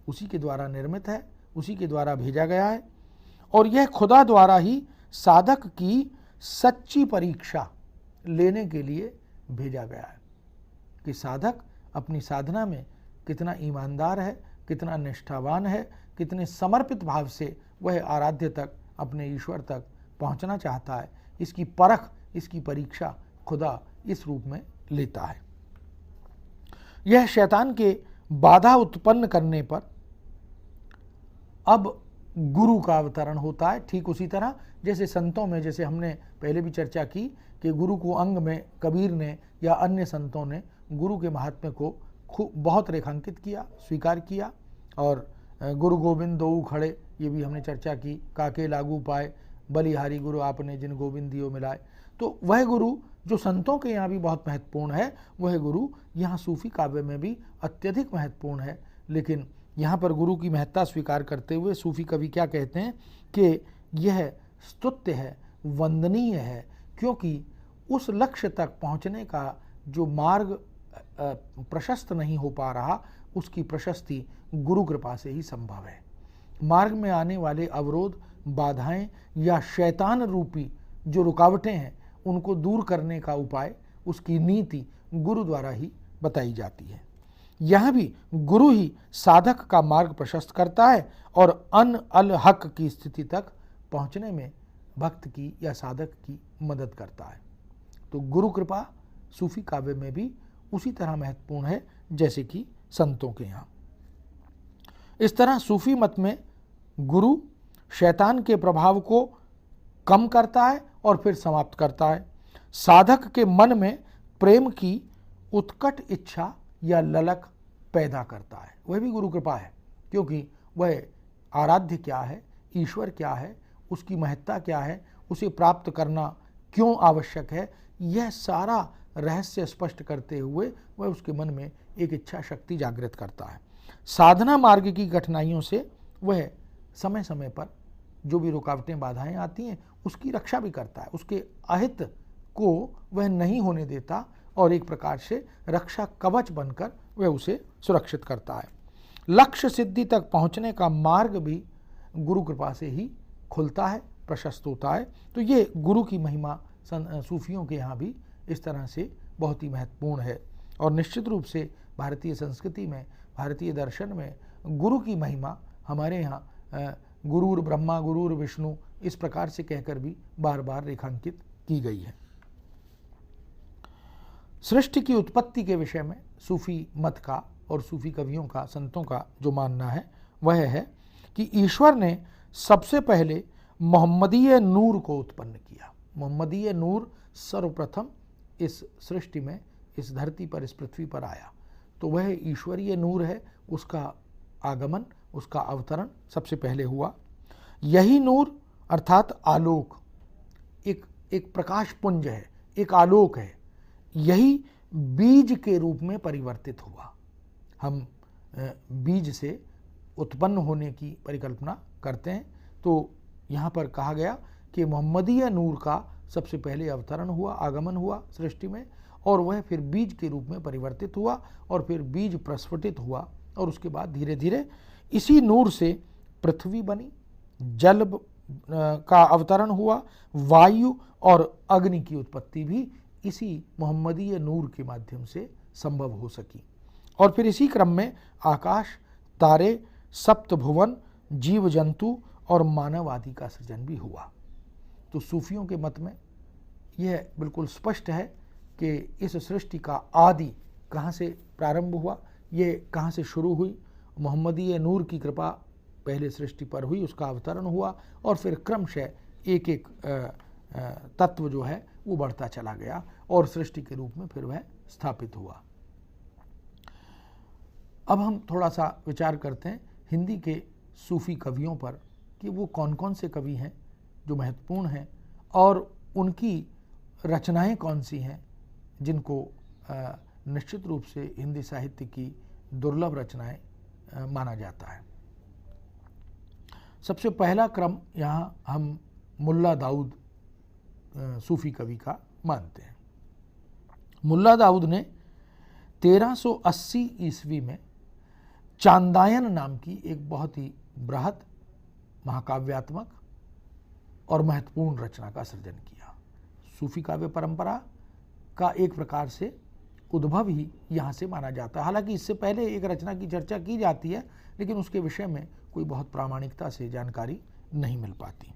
S1: उसी के द्वारा निर्मित है, उसी के द्वारा भेजा गया है, और यह खुदा द्वारा ही साधक की सच्ची परीक्षा लेने के लिए भेजा गया है कि साधक अपनी साधना में कितना ईमानदार है, कितना निष्ठावान है, कितने समर्पित भाव से वह आराध्य तक, अपने ईश्वर तक पहुंचना चाहता है। इसकी परख, इसकी परीक्षा खुदा इस रूप में लेता है। यह शैतान के बाधा उत्पन्न करने पर अब गुरु का अवतरण होता है। ठीक उसी तरह जैसे संतों में, जैसे हमने पहले भी चर्चा की कि गुरु को अंग में कबीर ने या अन्य संतों ने गुरु के महात्म्य को खूब बहुत रेखांकित किया, स्वीकार किया। और गुरु गोविंद दोऊ खड़े, ये भी हमने चर्चा की। काके लागू पाए बलिहारी गुरु आपने जिन गोविंद दियो मिलाए। तो वह गुरु जो संतों के यहाँ भी बहुत महत्वपूर्ण है, वह गुरु यहाँ सूफी काव्य में भी अत्यधिक महत्वपूर्ण है। लेकिन यहाँ पर गुरु की महत्ता स्वीकार करते हुए सूफी कवि क्या कहते हैं कि यह स्तुत्य है, वंदनीय है, क्योंकि उस लक्ष्य तक पहुँचने का जो मार्ग प्रशस्त नहीं हो पा रहा, उसकी प्रशस्ति गुरु कृपा से ही संभव है। मार्ग में आने वाले अवरोध, बाधाएं या शैतान रूपी जो रुकावटें हैं, उनको दूर करने का उपाय, उसकी नीति गुरु द्वारा ही बताई जाती है। यह भी गुरु ही साधक का मार्ग प्रशस्त करता है और अन अल हक की स्थिति तक पहुंचने में भक्त की या साधक की मदद करता है। तो गुरु कृपा सूफी काव्य में भी उसी तरह महत्वपूर्ण है जैसे कि संतों के यहाँ। इस तरह सूफी मत में गुरु शैतान के प्रभाव को कम करता है और फिर समाप्त करता है। साधक के मन में प्रेम की उत्कट इच्छा या ललक पैदा करता है। वह भी गुरु कृपा है, क्योंकि वह आराध्य क्या है, ईश्वर क्या है, उसकी महत्ता क्या है, उसे प्राप्त करना क्यों आवश्यक है, यह सारा रहस्य स्पष्ट करते हुए वह उसके मन में एक इच्छा शक्ति जागृत करता है। साधना मार्ग की कठिनाइयों से वह समय समय पर जो भी रुकावटें, बाधाएं आती हैं, उसकी रक्षा भी करता है। उसके अहित को वह नहीं होने देता और एक प्रकार से रक्षा कवच बनकर वह उसे सुरक्षित करता है। लक्ष्य सिद्धि तक पहुंचने का मार्ग भी गुरु कृपा से ही खुलता है, प्रशस्त होता है। तो ये गुरु की महिमा सूफियों के यहाँ भी इस तरह से बहुत ही महत्वपूर्ण है। और निश्चित रूप से भारतीय संस्कृति में, भारतीय दर्शन में गुरु की महिमा हमारे यहाँ गुरुर ब्रह्मा गुरुर विष्णु इस प्रकार से कहकर भी बार बार रेखांकित की गई है। सृष्टि की उत्पत्ति के विषय में सूफी मत का और सूफी कवियों का, संतों का जो मानना है वह है कि ईश्वर ने सबसे पहले मोहम्मदीय नूर को उत्पन्न किया। मोहम्मदीय नूर सर्वप्रथम इस सृष्टि में, इस धरती पर, इस पृथ्वी पर आया। तो वह ईश्वरीय नूर है, उसका आगमन, उसका अवतरण सबसे पहले हुआ। यही नूर अर्थात आलोक एक प्रकाश पुंज है, एक आलोक है। यही बीज के रूप में परिवर्तित हुआ। हम बीज से उत्पन्न होने की परिकल्पना करते हैं, तो यहाँ पर कहा गया कि मोहम्मदीय नूर का सबसे पहले अवतरण हुआ, आगमन हुआ सृष्टि में, और वह फिर बीज के रूप में परिवर्तित हुआ और फिर बीज प्रस्फुटित हुआ, और उसके बाद धीरे धीरे इसी नूर से पृथ्वी बनी, जल का अवतरण हुआ, वायु और अग्नि की उत्पत्ति भी इसी मोहम्मदीय नूर के माध्यम से संभव हो सकी। और फिर इसी क्रम में आकाश, तारे, सप्त भुवन, जीव जंतु और मानव आदि का सृजन भी हुआ। तो सूफियों के मत में यह बिल्कुल स्पष्ट है कि इस सृष्टि का आदि कहाँ से प्रारंभ हुआ, ये कहाँ से शुरू हुई। मोहम्मदीय नूर की कृपा पहले सृष्टि पर हुई, उसका अवतरण हुआ, और फिर क्रमशः एक एक तत्व जो है वो बढ़ता चला गया और सृष्टि के रूप में फिर वह स्थापित हुआ। अब हम थोड़ा सा विचार करते हैं हिंदी के सूफी कवियों पर कि वो कौन कौन से कवि हैं जो महत्वपूर्ण हैं और उनकी रचनाएं कौन सी हैं जिनको निश्चित रूप से हिंदी साहित्य की दुर्लभ रचनाएं माना जाता है। सबसे पहला क्रम यहाँ हम मुल्ला दाऊद सूफी कवि का मानते हैं। मुल्ला दाऊद ने 1380 ईस्वी में चांदायन नाम की एक बहुत ही बृहत महाकाव्यात्मक और महत्वपूर्ण रचना का सृजन किया। सूफी काव्य परंपरा का एक प्रकार से उद्भव ही यहाँ से माना जाता है। हालांकि इससे पहले एक रचना की चर्चा की जाती है, लेकिन उसके विषय में कोई बहुत प्रामाणिकता से जानकारी नहीं मिल पाती।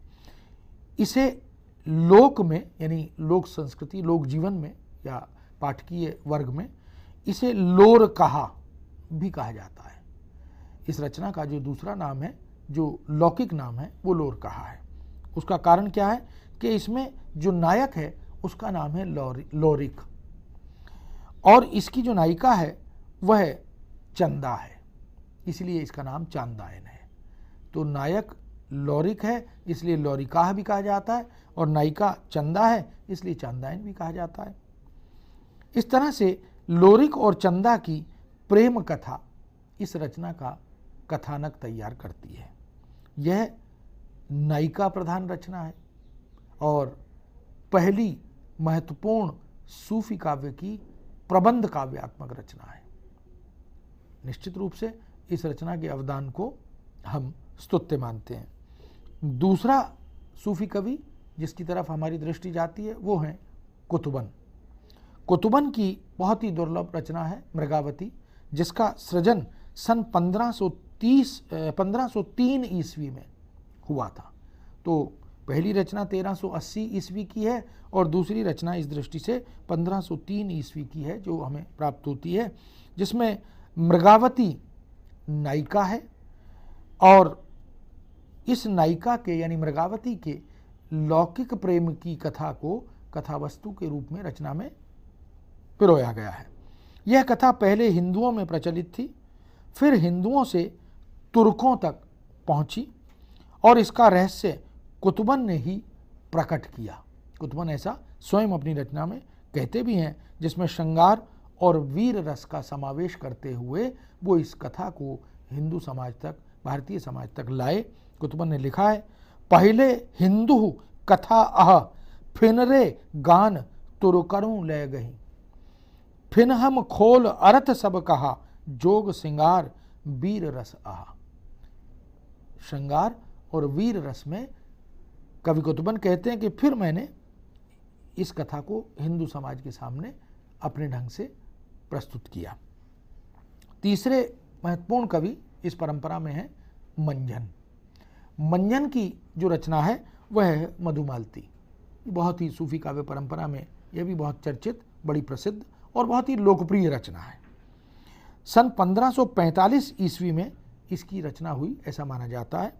S1: इसे लोक में, यानी लोक संस्कृति, लोक जीवन में या पाठकीय वर्ग में इसे लोर कहा भी कहा जाता है। इस रचना का जो दूसरा नाम है, जो लौकिक नाम है, वो लोर कहा है। उसका कारण क्या है कि इसमें जो नायक है उसका नाम है लोरिक, और इसकी जो नायिका है वह चंदा है, इसलिए इसका नाम चांदायन है। तो नायक लोरिक है इसलिए लोरिकाह भी कहा जाता है, और नायिका चंदा है इसलिए चांदायन भी कहा जाता है। इस तरह से लोरिक और चंदा की प्रेम कथा इस रचना का कथानक तैयार करती है। यह नायिका प्रधान रचना है और पहली महत्वपूर्ण सूफी काव्य की प्रबंध काव्यात्मक रचना है। निश्चित रूप से इस रचना के अवदान को हम स्तुत्य मानते हैं। दूसरा सूफी कवि जिसकी तरफ हमारी दृष्टि जाती है वो है कुतुबन। कुतुबन की बहुत ही दुर्लभ रचना है मृगावती, जिसका सृजन सन 1503 ईस्वी में हुआ था। तो पहली रचना 1380 ईस्वी की है और दूसरी रचना इस दृष्टि से 1503 ईस्वी की है जो हमें प्राप्त होती है, जिसमें मृगावती नायिका है और इस नायिका के यानी मृगावती के लौकिक प्रेम की कथा को कथावस्तु के रूप में रचना में पिरोया गया है। यह कथा पहले हिंदुओं में प्रचलित थी, फिर हिंदुओं से तुर्कों तक पहुंची और इसका रहस्य कुतुबन ने ही प्रकट किया। कुतुबन ऐसा स्वयं अपनी रचना में कहते भी हैं, जिसमें श्रृंगार और वीर रस का समावेश करते हुए वो इस कथा को हिंदू समाज तक, भारतीय समाज तक लाए। कुतुबन ने लिखा है, पहले हिंदू कथा अह फिनरे गान तुरकरूं ले गही, फिन हम खोल अर्थ सब कहा, जोग सिंगार वीर रस आहा। श्रृंगार और वीर रस में कवि कुतुबन कहते हैं कि फिर मैंने इस कथा को हिंदू समाज के सामने अपने ढंग से प्रस्तुत किया। तीसरे महत्वपूर्ण कवि इस परंपरा में है मंजन। मंजन की जो रचना है वह है मधुमालती। बहुत ही सूफी काव्य परंपरा में यह भी बहुत चर्चित, बड़ी प्रसिद्ध और बहुत ही लोकप्रिय रचना है। सन 1545 ईस्वी में इसकी रचना हुई ऐसा माना जाता है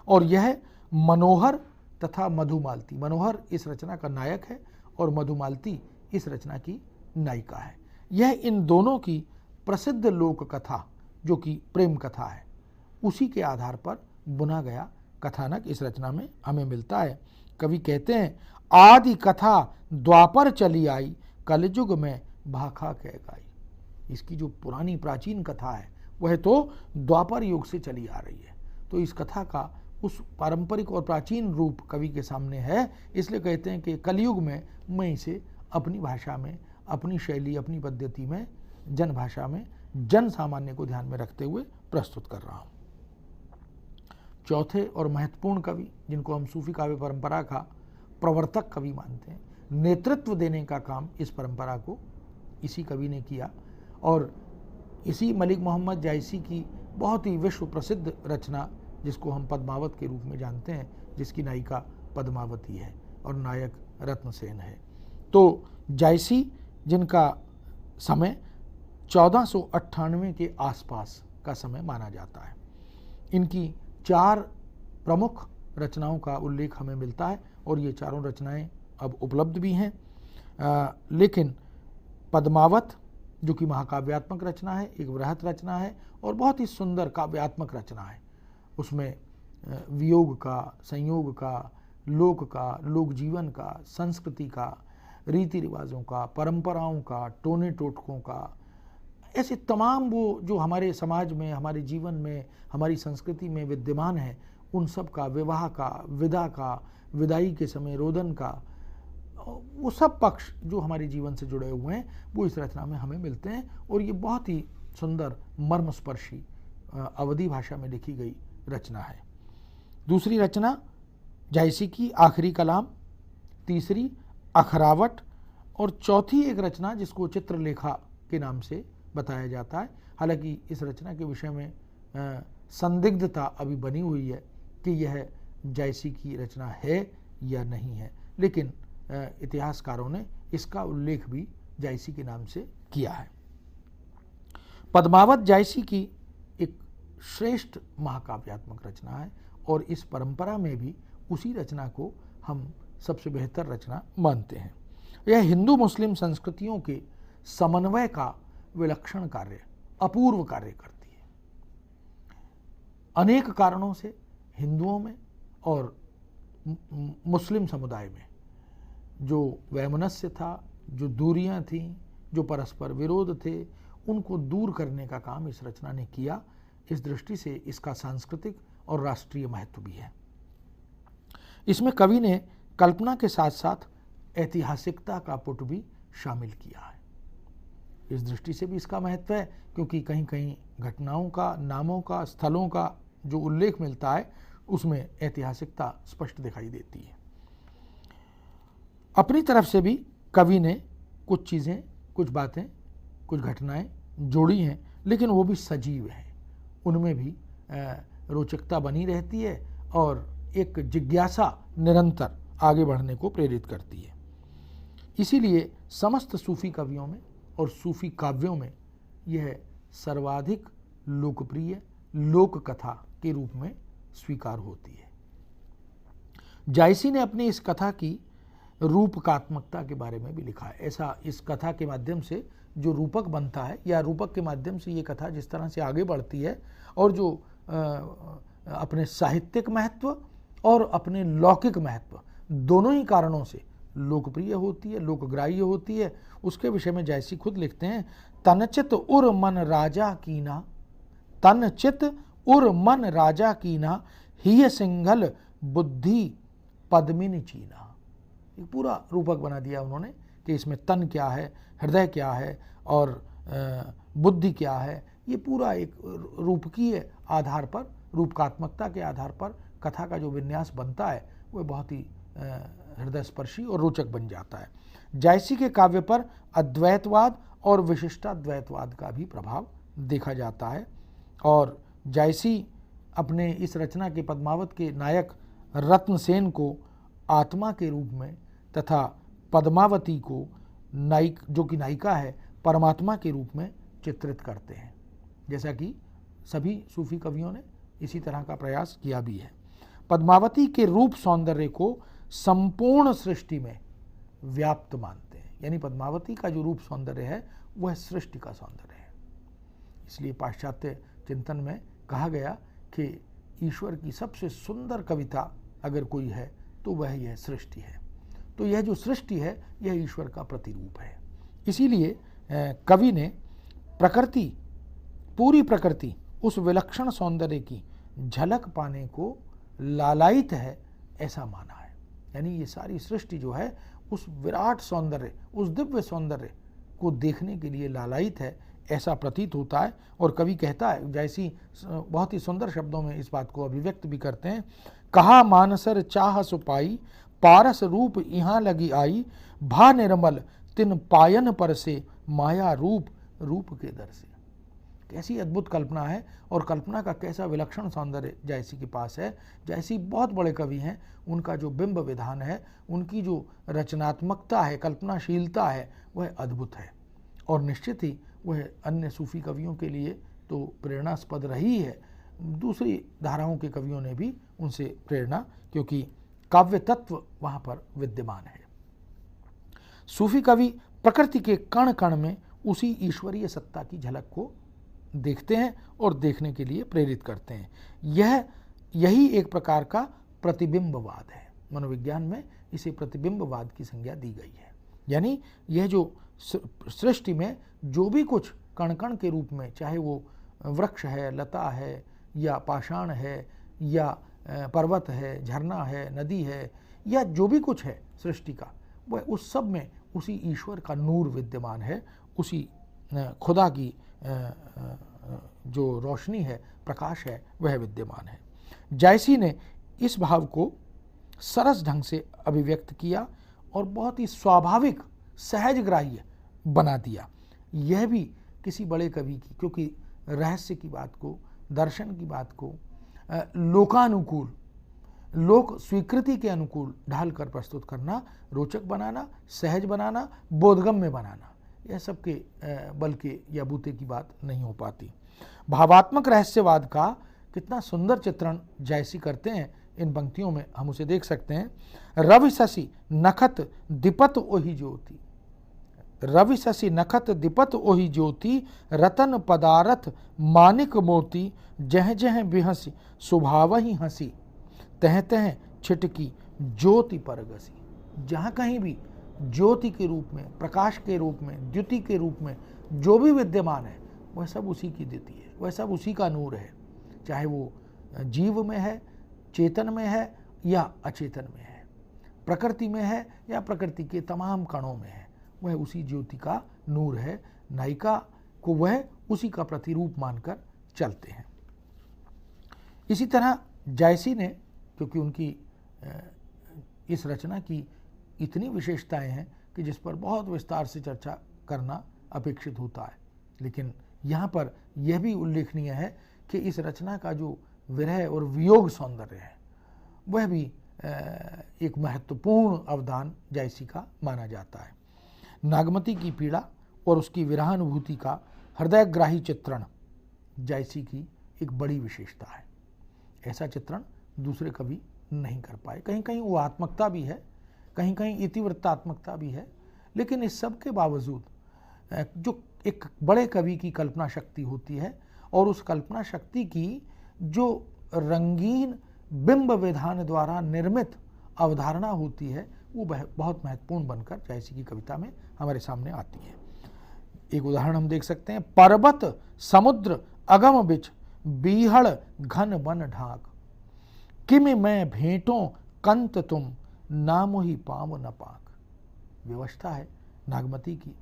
S1: और यह मनोहर तथा मधुमालती, मनोहर इस रचना का नायक है और मधुमालती इस रचना की नायिका है। यह इन दोनों की प्रसिद्ध लोक कथा जो कि प्रेम कथा है उसी के आधार पर बुना गया कथानक इस रचना में हमें मिलता है। कवि कहते हैं, आदि कथा द्वापर चली आई, कलयुग में भाखा कह गाई। इसकी जो पुरानी प्राचीन कथा है वह तो द्वापर युग से चली आ रही है, तो इस कथा का उस पारंपरिक और प्राचीन रूप कवि के सामने है, इसलिए कहते हैं कि कलयुग में मैं इसे अपनी भाषा में, अपनी शैली, अपनी पद्धति में, जन भाषा में, जन सामान्य को ध्यान में रखते हुए प्रस्तुत कर रहा हूँ। चौथे और महत्वपूर्ण कवि जिनको हम सूफी काव्य परंपरा का प्रवर्तक कवि मानते हैं, नेतृत्व देने का काम इस परंपरा को इसी कवि ने किया और इसी मलिक मोहम्मद जायसी की बहुत ही विश्व प्रसिद्ध रचना जिसको हम पद्मावत के रूप में जानते हैं, जिसकी नायिका पद्मावती है और नायक रत्नसेन है। तो जायसी जिनका समय 1498 के आसपास का समय माना जाता है, इनकी 4 प्रमुख रचनाओं का उल्लेख हमें मिलता है और ये चारों रचनाएं अब उपलब्ध भी हैं। लेकिन पद्मावत जो कि महाकाव्यात्मक रचना है, एक बृहत रचना है और बहुत ही सुंदर काव्यात्मक रचना है। उसमें वियोग का, संयोग का, लोक का, लोक जीवन का, संस्कृति का, रीति रिवाजों का, परंपराओं का, टोने टोटकों का, ऐसे तमाम वो जो हमारे समाज में, हमारे जीवन में, हमारी संस्कृति में विद्यमान है, उन सब का, विवाह का, विदा का, विदाई के समय रोदन का, वो सब पक्ष जो हमारे जीवन से जुड़े हुए हैं वो इस रचना में हमें मिलते हैं। और ये बहुत ही सुंदर मर्मस्पर्शी अवधी भाषा में लिखी गई रचना है। दूसरी रचना जायसी की आखिरी कलाम, तीसरी अखरावट, और चौथी एक रचना जिसको चित्रलेखा के नाम से बताया जाता है। हालांकि इस रचना के विषय में संदिग्धता अभी बनी हुई है कि यह जायसी की रचना है या नहीं है, लेकिन इतिहासकारों ने इसका उल्लेख भी जायसी के नाम से किया है। पद्मावत जायसी की एक श्रेष्ठ महाकाव्यात्मक रचना है और इस परंपरा में भी उसी रचना को हम सबसे बेहतर रचना मानते हैं। यह हिंदू मुस्लिम संस्कृतियों के समन्वय का विलक्षण कार्य, अपूर्व कार्य करती है। अनेक कारणों से हिंदुओं में और मुस्लिम समुदाय में जो वैमनस्य था, जो दूरियां थीं, जो परस्पर विरोध थे, उनको दूर करने का काम इस रचना ने किया। इस दृष्टि से इसका सांस्कृतिक और राष्ट्रीय महत्व भी है। इसमें कवि ने कल्पना के साथ साथ ऐतिहासिकता का पुट भी शामिल किया है। इस दृष्टि से भी इसका महत्व है क्योंकि कहीं कहीं घटनाओं का, नामों का, स्थलों का जो उल्लेख मिलता है उसमें ऐतिहासिकता स्पष्ट दिखाई देती है। अपनी तरफ से भी कवि ने कुछ चीज़ें, कुछ बातें, कुछ घटनाएं जोड़ी हैं, लेकिन वो भी सजीव हैं, उनमें भी रोचकता बनी रहती है और एक जिज्ञासा निरंतर आगे बढ़ने को प्रेरित करती है। इसीलिए समस्त सूफी कवियों में और सूफी काव्यों में यह सर्वाधिक लोकप्रिय लोक कथा के रूप में स्वीकार होती है। जायसी ने अपनी इस कथा की रूपकात्मकता के बारे में भी लिखा है। ऐसा इस कथा के माध्यम से जो रूपक बनता है या रूपक के माध्यम से ये कथा जिस तरह से आगे बढ़ती है और जो अपने साहित्यिक महत्व और अपने लौकिक महत्व दोनों ही कारणों से लोकप्रिय होती है, लोकग्राह्य होती है, उसके विषय में जायसी खुद लिखते हैं, तनचित उर मन राजा कीना, तनचित उर मन राजा कीना, हिय सिंघल बुद्धि पद्मिनी चीना। एक पूरा रूपक बना दिया उन्होंने कि इसमें तन क्या है, हृदय क्या है और बुद्धि क्या है। ये पूरा एक रूपकीय आधार पर, रूपकात्मकता के आधार पर कथा का जो विन्यास बनता है वह बहुत ही हृदयस्पर्शी और रोचक बन जाता है। जायसी के काव्य पर अद्वैतवाद और विशिष्टाद्वैतवाद का भी प्रभाव देखा जाता है और जायसी अपने इस रचना के पद्मावत के नायक रत्नसेन को आत्मा के रूप में तथा पद्मावती को जो कि नायिका है, परमात्मा के रूप में चित्रित करते हैं, जैसा कि सभी सूफी कवियों ने इसी तरह का प्रयास किया भी है। पद्मावती के रूप सौंदर्य को संपूर्ण सृष्टि में व्याप्त मानते हैं, यानी पद्मावती का जो रूप सौंदर्य है वह सृष्टि का सौंदर्य है। इसलिए पाश्चात्य चिंतन में कहा गया कि ईश्वर की सबसे सुंदर कविता अगर कोई है तो वह यह सृष्टि है। तो यह जो सृष्टि है यह ईश्वर का प्रतिरूप है। इसीलिए कवि ने प्रकृति, पूरी प्रकृति उस विलक्षण सौंदर्य की झलक पाने को लालायित है ऐसा माना है। यानी ये सारी सृष्टि जो है उस विराट सौंदर्य, उस दिव्य सौंदर्य को देखने के लिए लालायित है ऐसा प्रतीत होता है। और कवि कहता है, जैसी बहुत ही सुंदर शब्दों में इस बात को अभिव्यक्त भी करते हैं, कहा मानसर चाह सुपाई, पारस रूप यहाँ लगी आई, भा निर्मल तिन पायन पर से, माया रूप रूप के दर से। कैसी अद्भुत कल्पना है और कल्पना का कैसा विलक्षण सौंदर्य जायसी के पास है। जायसी बहुत बड़े कवि हैं, उनका जो बिंब विधान है, उनकी जो रचनात्मकता है, कल्पनाशीलता है, वह अद्भुत है और निश्चित ही वह अन्य सूफी कवियों के लिए तो प्रेरणास्पद रही है। दूसरी धाराओं के कवियों ने भी उनसे प्रेरणा, क्योंकि काव्य तत्व वहाँ पर विद्यमान है। सूफी कवि प्रकृति के कण कण में उसी ईश्वरीय सत्ता की झलक को देखते हैं और देखने के लिए प्रेरित करते हैं। यही एक प्रकार का प्रतिबिंबवाद है। मनोविज्ञान में इसे प्रतिबिंबवाद की संज्ञा दी गई है। यानी यह जो सृष्टि में जो भी कुछ कण कण के रूप में, चाहे वो वृक्ष है, लता है, या पाषाण है, या पर्वत है, झरना है, नदी है, या जो भी कुछ है सृष्टि का, वह उस सब में उसी ईश्वर का नूर विद्यमान है, उसी खुदा की जो रोशनी है, प्रकाश है, वह विद्यमान है। जायसी ने इस भाव को सरस ढंग से अभिव्यक्त किया और बहुत ही स्वाभाविक, सहजग्राह्य बना दिया। यह भी किसी बड़े कवि की, क्योंकि रहस्य की बात को, दर्शन की बात को लोकानुकूल, लोक स्वीकृति के अनुकूल ढाल कर प्रस्तुत करना, रोचक बनाना, सहज बनाना, बोधगम्य बनाना, यह सबके बल के या बूते की बात नहीं हो पाती। भावात्मक रहस्यवाद का कितना सुंदर चित्रण जायसी करते हैं इन पंक्तियों में, हम उसे देख सकते हैं। रवि शशि नखत दिपत ओहि ज्योति, रवि शशि नखत दिपत ओहि ज्योति, रतन पदारथ मानिक मोती, जह जह बिहसी सुभावहि हंसी, तह तह छिटकी ज्योति परगसी। जहाँ कहीं भी ज्योति के रूप में, प्रकाश के रूप में, द्युति के रूप में जो भी विद्यमान है, वह सब उसी की द्युति है, वह सब उसी का नूर है। चाहे वो जीव में है, चेतन में है, या अचेतन में है, प्रकृति में है, या प्रकृति के तमाम कणों में है, वह उसी ज्योति का नूर है। नायिका को वह उसी का प्रतिरूप मानकर चलते हैं। इसी तरह जायसी ने, क्योंकि उनकी इस रचना की इतनी विशेषताएं हैं कि जिस पर बहुत विस्तार से चर्चा करना अपेक्षित होता है, लेकिन यहाँ पर यह भी उल्लेखनीय है कि इस रचना का जो विरह और वियोग सौंदर्य है, वह भी एक महत्वपूर्ण अवदान जायसी का माना जाता है। नागमती की पीड़ा और उसकी विरहानुभूति का हृदयग्राही चित्रण जायसी की एक बड़ी विशेषता है। ऐसा चित्रण दूसरे कवि नहीं कर पाए। कहीं कहीं वो आत्मकता भी है, कहीं कहीं इतिवृत्तात्मकता भी है, लेकिन इस सब के बावजूद जो एक बड़े कवि की कल्पना शक्ति होती है, और उस कल्पना शक्ति की जो रंगीन बिंब विधान द्वारा निर्मित अवधारणा होती है, वो बहुत महत्वपूर्ण बनकर जायसी की कविता में हमारे सामने आती है। एक उदाहरण हम देख सकते हैं। पर्वत समुद्र अगम बिच, बीहड़ घन बन ढाक, किमि मैं भेंटों कंत तुम, नाम ही पाव न पाक। व्यवस्था है नागमती की,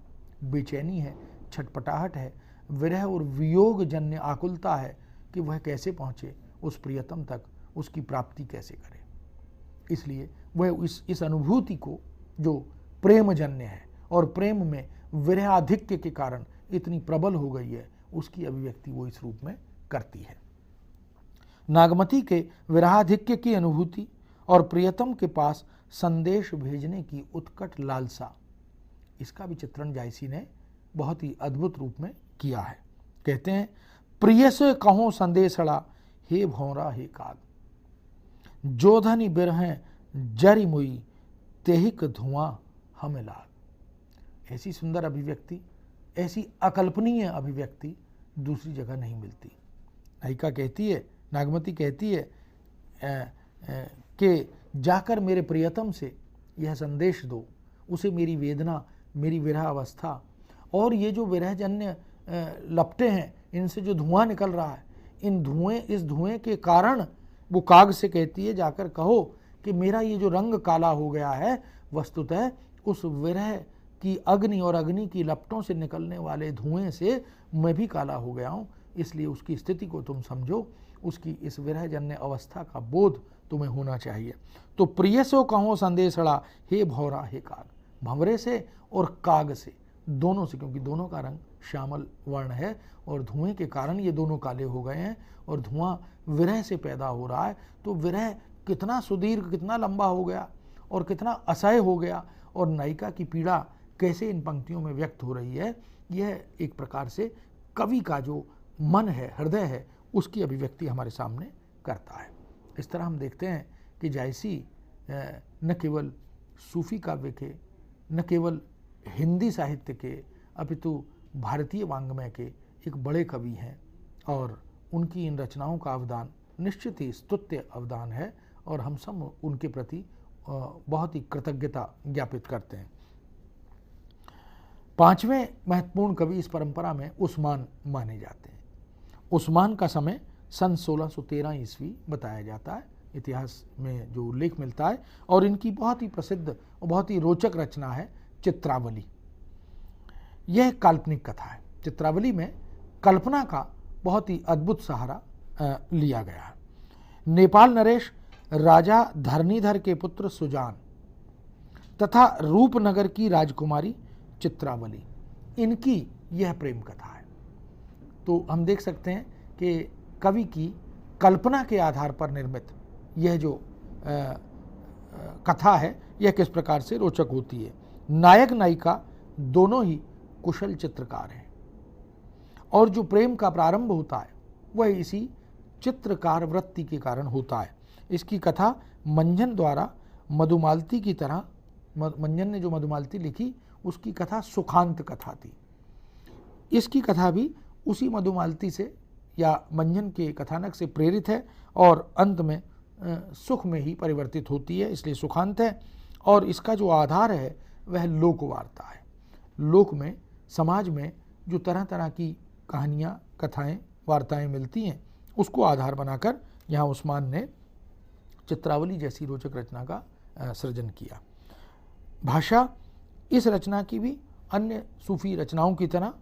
S1: बेचैनी है, छटपटाहट है, विरह और वियोग जन्य आकुलता है कि वह कैसे पहुंचे उस प्रियतम तक, उसकी प्राप्ति कैसे करे। इसलिए वह इस अनुभूति को, जो प्रेम जन्य है और प्रेम में विरहाधिक्य के कारण इतनी प्रबल हो गई है, उसकी अभिव्यक्ति वो इस रूप में करती है। नागमती के विरहाधिक्य की अनुभूति और प्रियतम के पास संदेश भेजने की उत्कट लालसा, इसका भी चित्रण जायसी ने बहुत ही अद्भुत रूप में किया है। कहते हैं, प्रिय से कहो संदेशड़ा, हे भौरा हे काग, जोधनी बिरहें जरी मुई, तेहिक धुआं हमें लाग। ऐसी सुंदर अभिव्यक्ति, ऐसी अकल्पनीय अभिव्यक्ति दूसरी जगह नहीं मिलती। नायिका कहती है, नागमती कहती है कि जाकर मेरे प्रियतम से यह संदेश दो, उसे मेरी वेदना, मेरी विरह अवस्था और ये जो विरहजन्य लपटें हैं, इनसे जो धुआं निकल रहा है, इस धुएं के कारण वो काग से कहती है, जाकर कहो कि मेरा ये जो रंग काला हो गया है, वस्तुतः उस विरह की अग्नि और अग्नि की लपटों से निकलने वाले धुएं से मैं भी काला हो गया हूँ। इसलिए उसकी स्थिति को तुम समझो, उसकी इस विरहजन्य अवस्था का बोध तुम्हें होना चाहिए। तो प्रिय सो कहो संदेशड़ा, हे भौरा हे काग, भंवरे से और काग से, दोनों से, क्योंकि दोनों का रंग श्यामल वर्ण है और धुएं के कारण ये दोनों काले हो गए हैं और धुआं विरह से पैदा हो रहा है। तो विरह कितना सुदीर्घ, कितना लंबा हो गया और कितना असह्य हो गया, और नायिका की पीड़ा कैसे इन पंक्तियों में व्यक्त हो रही है, यह एक प्रकार से कवि का जो मन है, हृदय है, उसकी अभिव्यक्ति हमारे सामने करता है। इस तरह हम देखते हैं कि जायसी न केवल सूफी काव्य के, न केवल हिंदी साहित्य के, अपितु भारतीय वाङ्मय के एक बड़े कवि हैं, और उनकी इन रचनाओं का अवदान निश्चित ही स्तुत्य अवदान है, और हम सब उनके प्रति बहुत ही कृतज्ञता ज्ञापित करते हैं। पांचवें महत्वपूर्ण कवि इस परंपरा में उस्मान माने जाते हैं। उस्मान का समय सन 1613 ईस्वी बताया जाता है, इतिहास में जो उल्लेख मिलता है। और इनकी बहुत ही प्रसिद्ध और बहुत ही रोचक रचना है चित्रावली। यह काल्पनिक कथा है। चित्रावली में कल्पना का बहुत ही अद्भुत सहारा लिया गया है। नेपाल नरेश राजा धरणीधर के पुत्र सुजान तथा रूपनगर की राजकुमारी चित्रावली, इनकी यह प्रेम कथा है। तो हम देख सकते हैं कि कवि की कल्पना के आधार पर निर्मित यह जो कथा है यह किस प्रकार से रोचक होती है। नायक नायिका दोनों ही कुशल चित्रकार हैं और जो प्रेम का प्रारंभ होता है वह इसी चित्रकार वृत्ति के कारण होता है। इसकी कथा मंजन द्वारा मधुमालती की तरह, मंजन ने जो मधुमालती लिखी उसकी कथा सुखांत कथा थी। इसकी कथा भी उसी मधुमालती से या मंजन के कथानक से प्रेरित है और अंत में सुख में ही परिवर्तित होती है, इसलिए सुखांत है। और इसका जो आधार है वह लोक वार्ता है। लोक में, समाज में जो तरह तरह की कहानियाँ, कथाएं, वार्ताएं मिलती हैं उसको आधार बनाकर यहाँ उस्मान ने चित्रावली जैसी रोचक रचना का सृजन किया। भाषा इस रचना की भी अन्य सूफी रचनाओं की तरह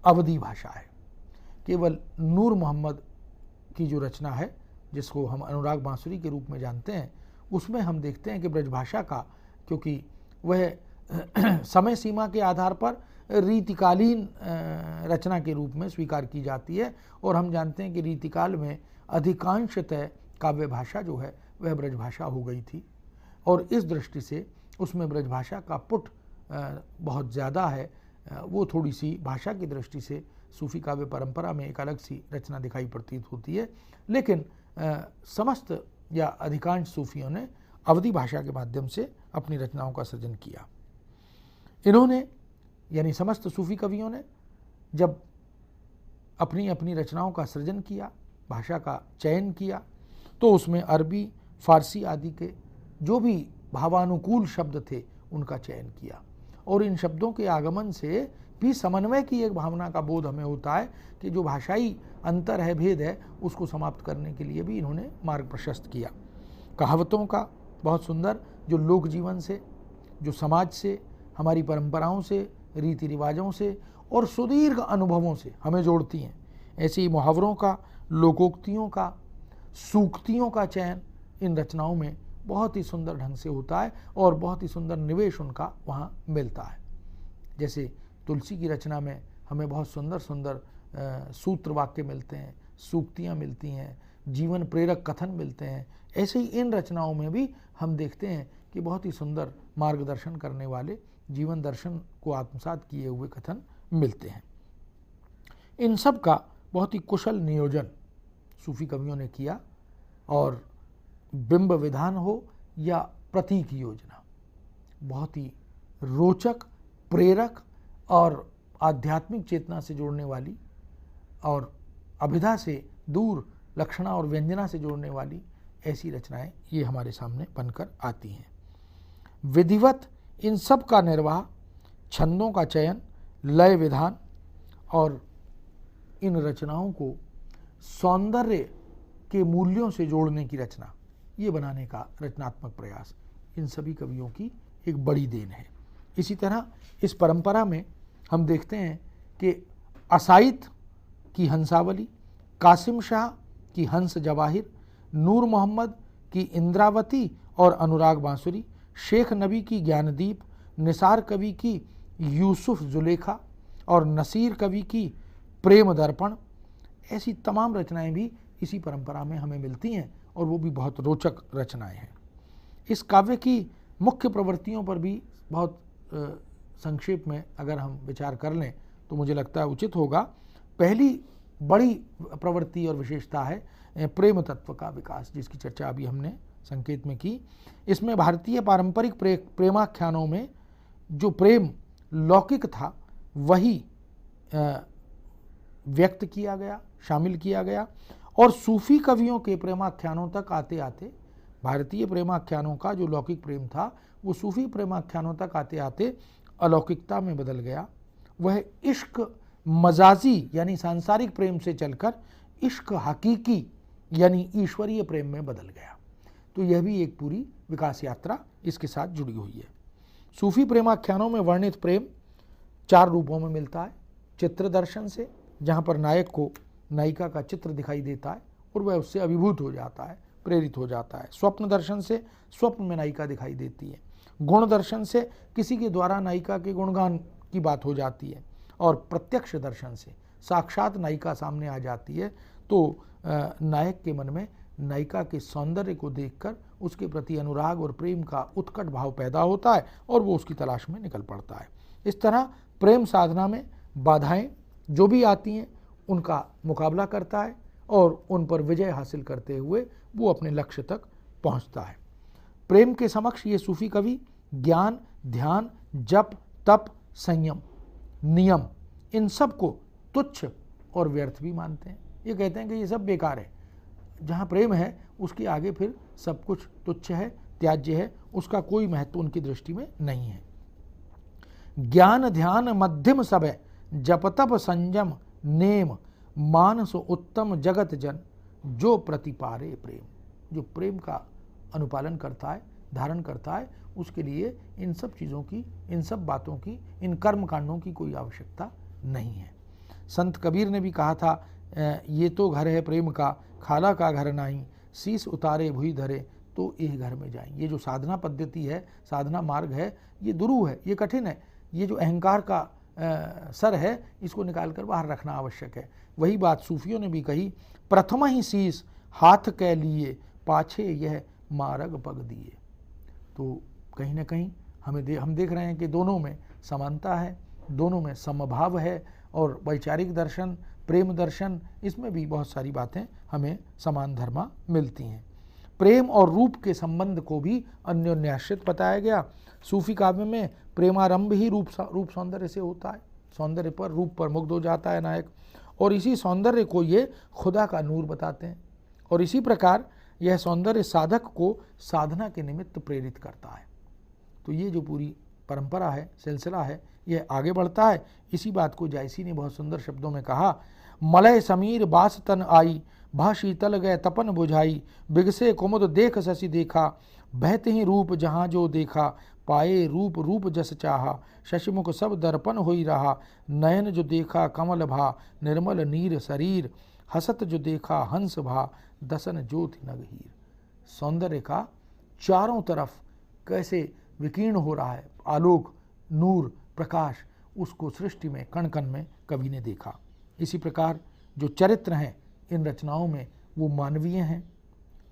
S1: अवधी भाषा है। केवल नूर मोहम्मद की जो रचना है जिसको हम अनुराग बांसुरी के रूप में जानते हैं, उसमें हम देखते हैं कि ब्रजभाषा का, क्योंकि वह समय सीमा के आधार पर रीतिकालीन रचना के रूप में स्वीकार की जाती है और हम जानते हैं कि रीतिकाल में अधिकांशतः काव्य भाषा जो है वह ब्रजभाषा हो गई थी और इस दृष्टि से उसमें ब्रजभाषा का पुट बहुत ज़्यादा है। वो थोड़ी सी भाषा की दृष्टि से सूफी काव्य परंपरा में एक अलग सी रचना दिखाई प्रतीत होती है, लेकिन समस्त या अधिकांश सूफियों ने अवधी भाषा के माध्यम से अपनी रचनाओं का सृजन किया। इन्होंने, यानी समस्त सूफी कवियों ने जब अपनी अपनी रचनाओं का सृजन किया, भाषा का चयन किया, तो उसमें अरबी, फारसी आदि के जो भी भावानुकूल शब्द थे उनका चयन किया और इन शब्दों के आगमन से भी समन्वय की एक भावना का बोध हमें होता है कि जो भाषाई अंतर है, भेद है, उसको समाप्त करने के लिए भी इन्होंने मार्ग प्रशस्त किया। कहावतों का बहुत सुंदर, जो लोक जीवन से, जो समाज से, हमारी परंपराओं से, रीति रिवाजों से और सुदीर्घ अनुभवों से हमें जोड़ती हैं, ऐसे ही मुहावरों का, लोकोक्तियों का, सूक्तियों का चयन इन रचनाओं में बहुत ही सुंदर ढंग से होता है और बहुत ही सुंदर निवेश उनका वहाँ मिलता है। जैसे तुलसी की रचना में हमें बहुत सुंदर सुंदर सूत्र वाक्य मिलते हैं, सूक्तियाँ मिलती हैं, जीवन प्रेरक कथन मिलते हैं। ऐसे ही इन रचनाओं में भी हम देखते हैं कि बहुत ही सुंदर मार्गदर्शन करने वाले, जीवन दर्शन को आत्मसात किए हुए कथन मिलते हैं। इन सब का बहुत ही कुशल नियोजन सूफी कवियों ने किया और बिंब विधान हो या प्रतीक योजना, बहुत ही रोचक, प्रेरक और आध्यात्मिक चेतना से जोड़ने वाली और अभिधा से दूर लक्षणा और व्यंजना से जोड़ने वाली ऐसी रचनाएं ये हमारे सामने बनकर आती हैं। विधिवत इन सब का निर्वाह, छंदों का चयन, लय विधान और इन रचनाओं को सौंदर्य के मूल्यों से जोड़ने की रचना, ये बनाने का रचनात्मक प्रयास इन सभी कवियों की एक बड़ी देन है। इसी तरह इस परंपरा में हम देखते हैं कि असाइद की हंसावली, कासिम शाह की हंस जवाहिर, नूर मोहम्मद की इंद्रावती और अनुराग बांसुरी, शेख नबी की ज्ञानदीप, निसार कवि की यूसुफ जुलेखा और नसीर कवि की प्रेम दर्पण, ऐसी तमाम रचनाएं भी इसी परंपरा में हमें मिलती हैं और वो भी बहुत रोचक रचनाएं हैं। इस काव्य की मुख्य प्रवृत्तियों पर भी बहुत संक्षेप में अगर हम विचार कर लें तो मुझे लगता है उचित होगा। पहली बड़ी प्रवृत्ति और विशेषता है प्रेम तत्व का विकास, जिसकी चर्चा अभी हमने संकेत में की। इसमें भारतीय पारंपरिक प्रेमाख्यानों में जो प्रेम लौकिक था वही व्यक्त किया गया, शामिल किया गया और सूफी कवियों के प्रेमाख्यानों तक आते आते भारतीय प्रेमाख्यानों का जो लौकिक प्रेम था वो सूफी प्रेमाख्यानों तक आते आते अलौकिकता में बदल गया। वह इश्क मजाजी यानी सांसारिक प्रेम से चलकर इश्क हकीकी यानी ईश्वरीय प्रेम में बदल गया। तो यह भी एक पूरी विकास यात्रा इसके साथ जुड़ी हुई है। सूफी प्रेमाख्यानों में वर्णित प्रेम 4 रूपों में मिलता है। चित्र दर्शन से, जहाँ पर नायक को नायिका का चित्र दिखाई देता है और वह उससे अभिभूत हो जाता है, प्रेरित हो जाता है। स्वप्न दर्शन से स्वप्न में नायिका दिखाई देती है। गुण दर्शन से किसी के द्वारा नायिका के गुणगान की बात हो जाती है। और प्रत्यक्ष दर्शन से साक्षात नायिका सामने आ जाती है तो नायक के मन में नायिका के सौंदर्य को देखकर उसके प्रति अनुराग और प्रेम का उत्कट भाव पैदा होता है और वो उसकी तलाश में निकल पड़ता है। इस तरह प्रेम साधना में बाधाएं जो भी आती हैं उनका मुकाबला करता है और उन पर विजय हासिल करते हुए वो अपने लक्ष्य तक पहुंचता है। प्रेम के समक्ष ये सूफी कवि ज्ञान, ध्यान, जप, तप, संयम, नियम इन सब को तुच्छ और व्यर्थ भी मानते हैं। ये कहते हैं कि ये सब बेकार है। जहाँ प्रेम है उसके आगे फिर सब कुछ तुच्छ है, त्याज्य है, उसका कोई महत्व उनकी दृष्टि में नहीं है। ज्ञान ध्यान मध्यम सब है, जप तप संयम नेम मानस उत्तम जगत जन जो प्रतिपारे प्रेम। जो प्रेम का अनुपालन करता है, धारण करता है, उसके लिए इन सब चीज़ों की, इन सब बातों की, इन कर्म कांडों की कोई आवश्यकता नहीं है। संत कबीर ने भी कहा था, ये तो घर है प्रेम का, खाला का घर नहीं, शीश उतारे भुई धरे तो एक घर में जाएं। ये जो साधना पद्धति है, साधना मार्ग है, ये दुरूह है, ये कठिन है। ये जो अहंकार का सर है, इसको निकाल कर बाहर रखना आवश्यक है। वही बात सूफियों ने भी कही, प्रथम ही शीश हाथ के लिए, पाछे यह मार्ग पग दिए। तो कहीं ना कहीं हम देख रहे हैं कि दोनों में समानता है, दोनों में समभाव है और वैचारिक दर्शन, प्रेम दर्शन, इसमें भी बहुत सारी बातें हमें समान धर्मा मिलती हैं। प्रेम और रूप के संबंध को भी अन्योन्याश्रित बताया गया। सूफी काव्य में प्रेमारंभ ही रूप सौंदर्य से होता है। सौंदर्य पर, रूप पर मुग्ध हो जाता है नायक और इसी सौंदर्य को ये खुदा का नूर बताते हैं। और इसी प्रकार यह सौंदर्य साधक को साधना के निमित्त प्रेरित करता है। तो ये जो पूरी परंपरा है, सिलसिला है, यह आगे बढ़ता है। इसी बात को जायसी ने बहुत सुंदर शब्दों में कहा, मलय समीर बास तन आई, भा शीतल गए तपन बुझाई, बिगसे कुमुद देख शशि देखा, बहते ही रूप जहाँ जो देखा, पाए रूप रूप जस चाहा, शशिमुख सब दर्पण होई रहा, नयन जो देखा कमल भा, निर्मल नीर शरीर, हसत जो देखा हंस भा, दसन ज्योति नगहीर। सौंदर्य का चारों तरफ कैसे विकीर्ण हो रहा है आलोक, नूर, प्रकाश, उसको सृष्टि में कण कण में कवि ने देखा। इसी प्रकार जो चरित्र हैं इन रचनाओं में वो मानवीय हैं,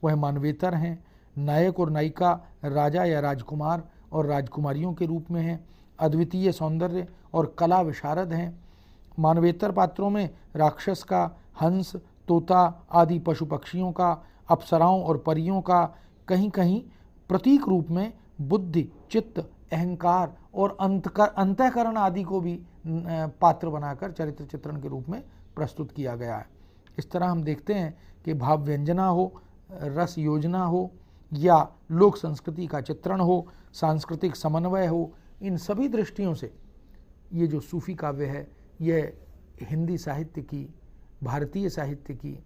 S1: वह मानवेतर हैं। नायक और नायिका राजा या राजकुमार और राजकुमारियों के रूप में हैं। अद्वितीय सौंदर्य और कला विशारद हैं। मानवेतर पात्रों में राक्षस का, हंस, तोता आदि पशु पक्षियों का, अप्सराओं और परियों का, कहीं कहीं प्रतीक रूप में बुद्धि, चित्त, अहंकार और अंतःकरण आदि को भी पात्र बनाकर चरित्र चित्रण के रूप में प्रस्तुत किया गया है। इस तरह हम देखते हैं कि भाव व्यंजना हो, रस योजना हो या लोक संस्कृति का चित्रण हो, सांस्कृतिक समन्वय हो, इन सभी दृष्टियों से ये जो सूफी काव्य है यह हिंदी साहित्य की, भारतीय साहित्य की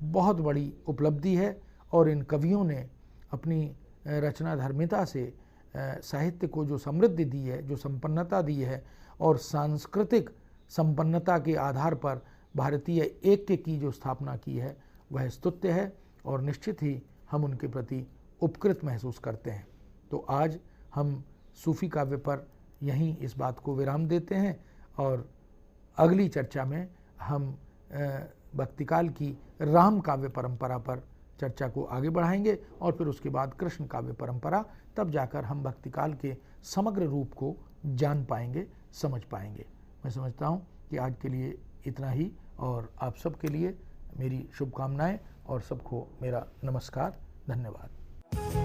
S1: बहुत बड़ी उपलब्धि है। और इन कवियों ने अपनी रचना धर्मिता से साहित्य को जो समृद्धि दी है, जो संपन्नता दी है और सांस्कृतिक संपन्नता के आधार पर भारतीय ऐक्य की जो स्थापना की है वह स्तुत्य है और निश्चित ही हम उनके प्रति उपकृत महसूस करते हैं। तो आज हम सूफी काव्य पर यहीं इस बात को विराम देते हैं और अगली चर्चा में हम भक्तिकाल की राम काव्य परंपरा पर चर्चा को आगे बढ़ाएंगे और फिर उसके बाद कृष्ण काव्य परंपरा, तब जाकर हम भक्तिकाल के समग्र रूप को जान पाएंगे, समझ पाएंगे। मैं समझता हूँ कि आज के लिए इतना ही और आप सबके लिए मेरी शुभकामनाएं और सबको मेरा नमस्कार, धन्यवाद।